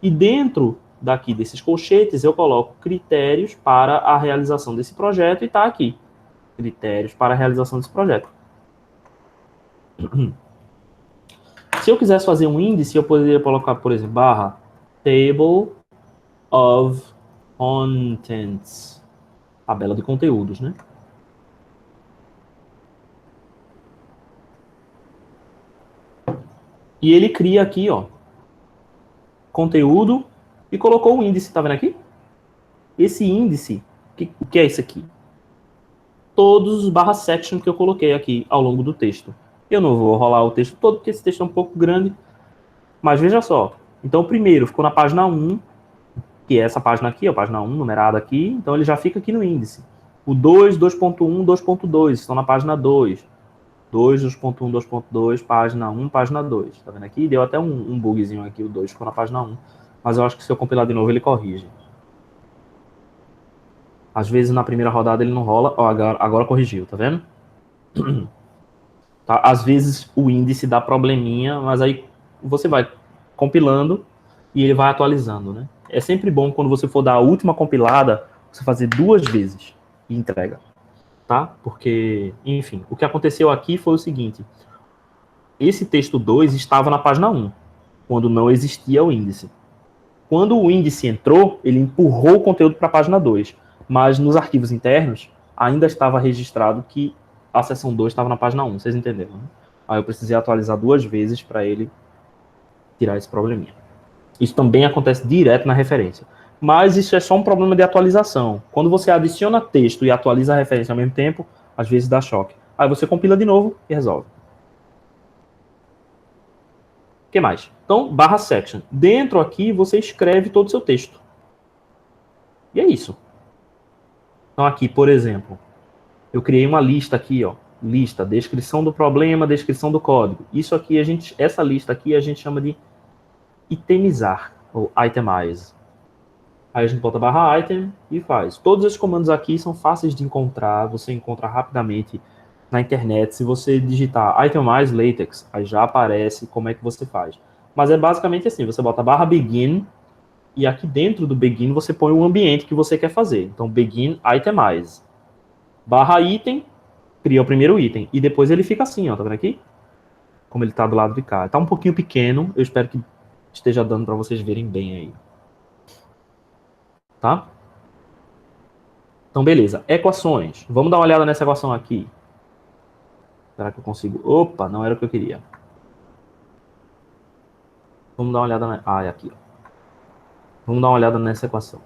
E dentro daqui desses colchetes eu coloco critérios para a realização desse projeto e está aqui. Critérios para a realização desse projeto. Se eu quisesse fazer um índice, eu poderia colocar, por exemplo, /table of contents. Tabela de conteúdos, né? E ele cria aqui, ó, conteúdo e colocou o índice, tá vendo aqui? Esse índice, o que é isso aqui? Todos os /section que eu coloquei aqui ao longo do texto. Eu não vou rolar o texto todo, porque esse texto é um pouco grande, mas veja só. Então, o primeiro ficou na página 1, que é essa página aqui, a página 1, numerada aqui, então ele já fica aqui no índice. O 2, 2.1, 2.2, estão na página 2. 2, 2.1, 2.2, página 1, página 2. Tá vendo aqui? Deu até um bugzinho aqui, o 2 ficou na página 1. Mas eu acho que se eu compilar de novo, ele corrige. Às vezes, na primeira rodada, ele não rola. Ó, agora corrigiu, tá vendo? Tá? Às vezes, o índice dá probleminha, mas aí você vai compilando e ele vai atualizando, né? É sempre bom, quando você for dar a última compilada, você fazer 2 vezes e entrega. Tá? Porque, enfim, o que aconteceu aqui foi o seguinte. Esse texto 2 estava na página 1, quando não existia o índice. Quando o índice entrou, ele empurrou o conteúdo para a página 2, mas nos arquivos internos ainda estava registrado que a seção 2 estava na página 1, vocês entenderam, né? Aí eu precisei atualizar 2 vezes para ele tirar esse probleminha. Isso também acontece direto na referência. Mas isso é só um problema de atualização. Quando você adiciona texto e atualiza a referência ao mesmo tempo, às vezes dá choque. Aí você compila de novo e resolve. O que mais? Então, /section. Dentro aqui, você escreve todo o seu texto. E é isso. Então, aqui, por exemplo, eu criei uma lista aqui, ó. Lista, descrição do problema, descrição do código. Isso aqui, essa lista aqui, a gente chama de itemizar, ou itemize. Aí a gente bota /item e faz. Todos esses comandos aqui são fáceis de encontrar, você encontra rapidamente na internet. Se você digitar itemize latex, aí já aparece como é que você faz. Mas é basicamente assim, você bota /begin e aqui dentro do begin você põe o ambiente que você quer fazer. Então, begin itemize. /item, cria o primeiro item. E depois ele fica assim, ó, tá vendo aqui? Como ele tá do lado de cá. Tá um pouquinho pequeno, eu espero que esteja dando para vocês verem bem aí. Tá? Então, beleza. Equações. Vamos dar uma olhada nessa equação aqui. Será que eu consigo? Opa, não era o que eu queria. Vamos dar uma olhada na... Ah, é aqui, ó. Vamos dar uma olhada nessa equação.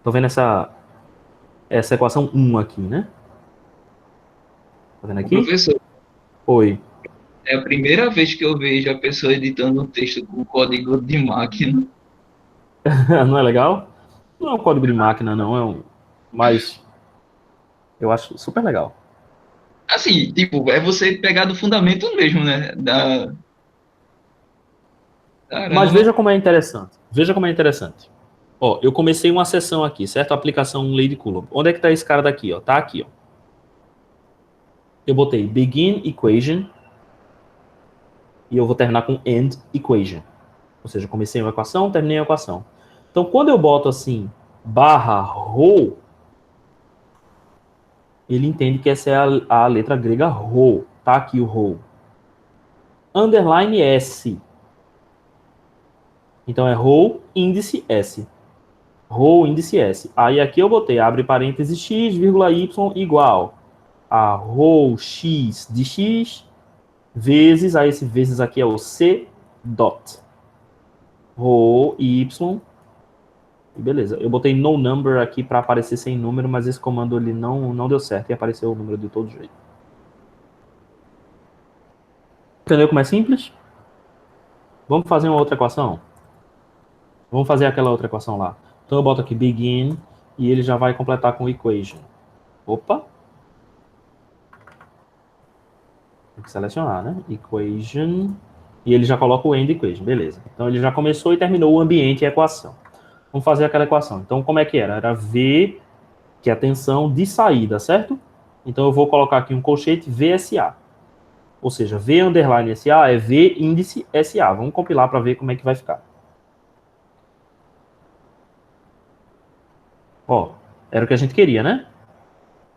Tô vendo essa equação 1 aqui, né? Tá vendo aqui? Professor, Oi. é a primeira vez que eu vejo a pessoa editando um texto com código de máquina. Não é legal? Não é um código de máquina, não. Mas eu acho super legal. Assim, tipo, é você pegar do fundamento mesmo, né? Mas veja como é interessante. Veja como é interessante. Ó, eu comecei uma sessão aqui, certo? Aplicação Lady Coulomb. Onde é que tá esse cara daqui, ó? Tá aqui, ó. Eu botei begin equation. E eu vou terminar com end equation. Ou seja, comecei uma equação, terminei a equação. Então, quando eu boto assim, barra rho, ele entende que essa é a letra grega rho. Tá aqui o rho. Underline S. Então, é rho índice S. Rho índice S. Aí aqui eu botei, abre parênteses x, vírgula y, igual a rho x de x, vezes, aí esse vezes aqui é o C dot. Rho y. Beleza, eu botei no number aqui para aparecer sem número, mas esse comando ele não deu certo e apareceu o número de todo jeito. Entendeu como é simples? Vamos fazer uma outra equação? Vamos fazer aquela outra equação lá. Então eu boto aqui begin e ele já vai completar com equation. Opa! Tem que selecionar, né? Equation. E ele já coloca o end equation, beleza. Então ele já começou e terminou o ambiente e a equação. Vamos fazer aquela equação. Então como é que era? Era V, que é a tensão de saída, certo? Então eu vou colocar aqui um colchete VSA. Ou seja, V underline SA é V índice SA. Vamos compilar para ver como é que vai ficar. Ó, era o que a gente queria, né?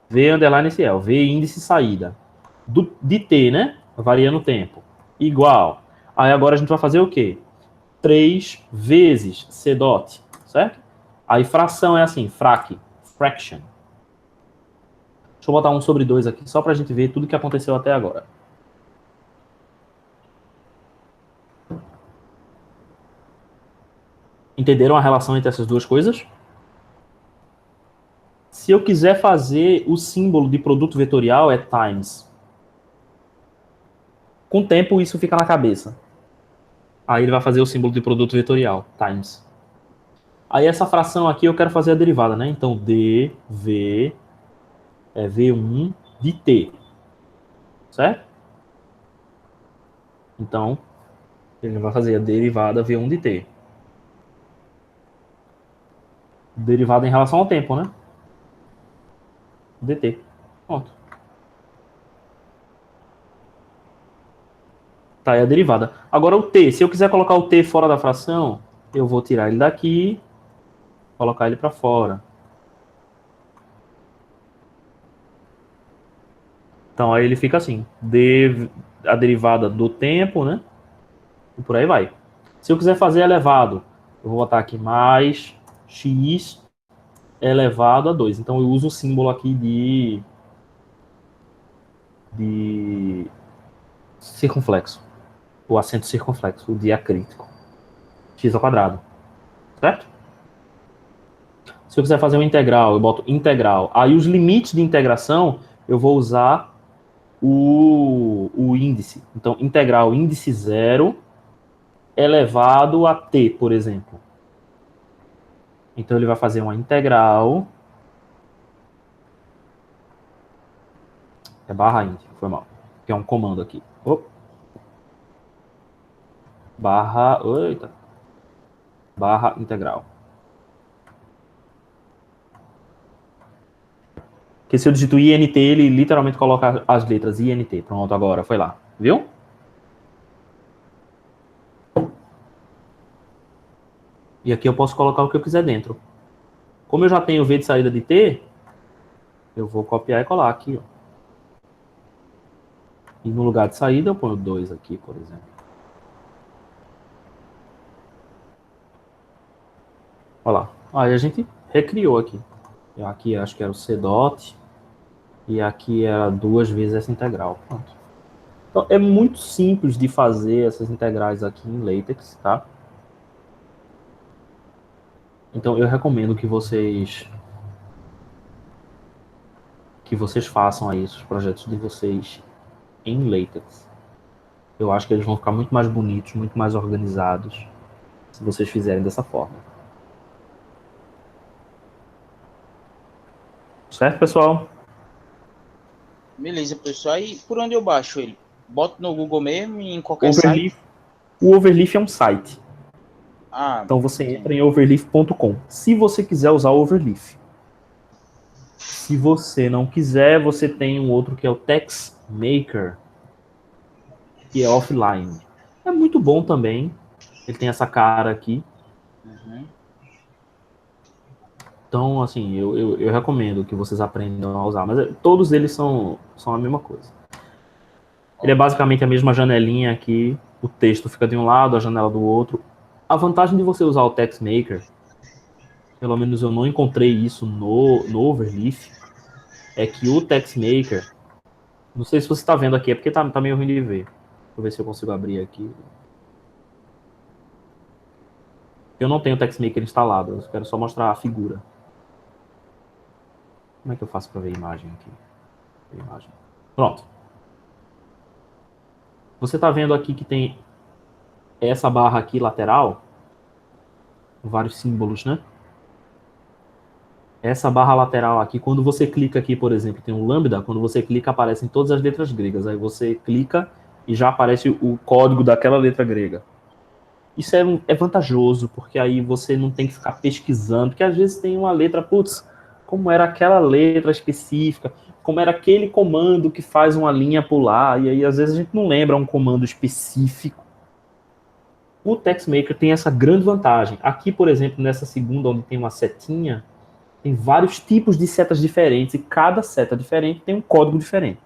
V underline SA, V índice saída. De T, né? Variando o tempo. Igual. Aí agora a gente vai fazer o quê? 3 vezes C dot, certo? Aí fração é assim, fraction. Deixa eu botar 1 sobre 2 aqui, só para a gente ver tudo que aconteceu até agora. Entenderam a relação entre essas duas coisas? Se eu quiser fazer o símbolo de produto vetorial, é times. Com o tempo, isso fica na cabeça. Aí ele vai fazer o símbolo de produto vetorial, times. Aí essa fração aqui eu quero fazer a derivada, né? Então, dv é v1 de t. Certo? Então, ele vai fazer a derivada v1 de t. Derivada em relação ao tempo, né? dt. Pronto. Tá, é a derivada. Agora o t, se eu quiser colocar o t fora da fração, eu vou tirar ele daqui, colocar ele para fora. Então aí ele fica assim, a derivada do tempo, né? E por aí vai. Se eu quiser fazer elevado, eu vou botar aqui mais x elevado a 2. Então eu uso o símbolo aqui de circunflexo. O acento circunflexo, o diacrítico. X ao quadrado. Certo? Se eu quiser fazer um integral, eu boto integral. Aí os limites de integração, eu vou usar o índice. Então, integral índice 0 elevado a t, por exemplo. Então, ele vai fazer uma integral. É barra int, foi mal. Que é um comando aqui. Barra. Eita. Barra integral. Porque se eu digito INT, ele literalmente coloca as letras INT. Pronto, agora foi lá. Viu? E aqui eu posso colocar o que eu quiser dentro. Como eu já tenho V de saída de T, eu vou copiar e colar aqui, ó. E no lugar de saída eu ponho 2 aqui, por exemplo. Olha lá. Aí a gente recriou aqui. Aqui acho que era o C dot. E aqui era 2 vezes essa integral. Pronto. Então é muito simples de fazer essas integrais aqui em LaTeX, tá? Então eu recomendo que vocês façam aí os projetos de vocês em LaTeX. Eu acho que eles vão ficar muito mais bonitos, muito mais organizados, se vocês fizerem dessa forma. Certo, pessoal? Beleza, pessoal. E por onde eu baixo ele? Boto no Google mesmo e em qualquer site? O Overleaf é um site. Ah, então você entra em overleaf.com. Se você quiser usar o Overleaf. Se você não quiser, você tem um outro que é o TextMaker, que é offline. É muito bom também. Ele tem essa cara aqui. Uhum. Então, assim, eu recomendo que vocês aprendam a usar. Mas todos eles são a mesma coisa. Ele é basicamente a mesma janelinha aqui. O texto fica de um lado, a janela do outro. A vantagem de você usar o TextMaker, pelo menos eu não encontrei isso no Overleaf, é que o TextMaker, não sei se você está vendo aqui, é porque tá meio ruim de ver. Deixa eu ver se eu consigo abrir aqui. Eu não tenho o TextMaker instalado, eu quero só mostrar a figura. Como é que eu faço para ver a imagem aqui? Imagem. Pronto. Você está vendo aqui que tem essa barra aqui lateral, vários símbolos, né? Essa barra lateral aqui, quando você clica aqui, por exemplo, tem um lambda, quando você clica aparecem todas as letras gregas. Aí você clica e já aparece o código daquela letra grega. Isso é vantajoso, porque aí você não tem que ficar pesquisando, porque às vezes tem uma letra, putz, como era aquela letra específica, como era aquele comando que faz uma linha pular, e aí às vezes a gente não lembra um comando específico. O TextMaker tem essa grande vantagem. Aqui, por exemplo, nessa segunda, onde tem uma setinha, tem vários tipos de setas diferentes, e cada seta diferente tem um código diferente.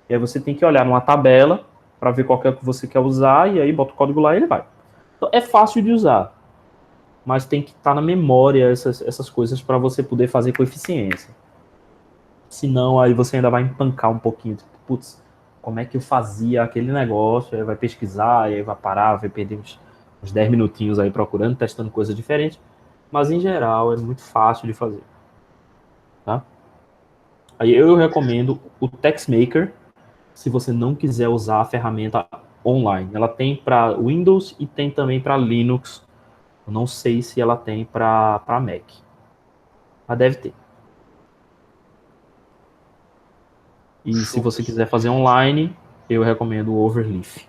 E aí você tem que olhar numa tabela para ver qual que é o que você quer usar, e aí bota o código lá e ele vai. Então, é fácil de usar, mas tem que estar na memória essas coisas para você poder fazer com eficiência. Senão, aí você ainda vai empancar um pouquinho. Tipo, putz, como é que eu fazia aquele negócio? Aí vai pesquisar, aí vai parar, vai perder uns 10 minutinhos aí procurando, testando coisas diferentes. Mas, em geral, é muito fácil de fazer. Tá? Aí eu recomendo o TextMaker, se você não quiser usar a ferramenta online. Ela tem para Windows e tem também para Linux. Eu não sei se ela tem para Mac. Mas deve ter. E se você quiser fazer online, eu recomendo o Overleaf.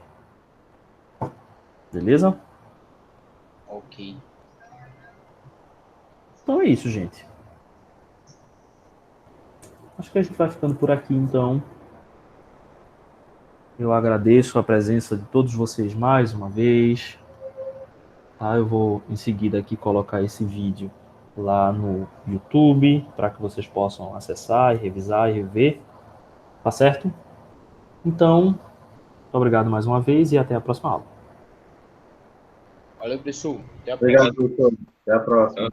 Beleza? Ok. Então é isso, gente. Acho que a gente vai ficando por aqui, então. Eu agradeço a presença de todos vocês mais uma vez. Tá? Eu vou, em seguida, aqui colocar esse vídeo lá no YouTube, para que vocês possam acessar e revisar e rever. Tá certo? Então, muito obrigado mais uma vez e até a próxima aula. Valeu, pessoal. Até a Obrigado, próxima. doutor. Até a próxima.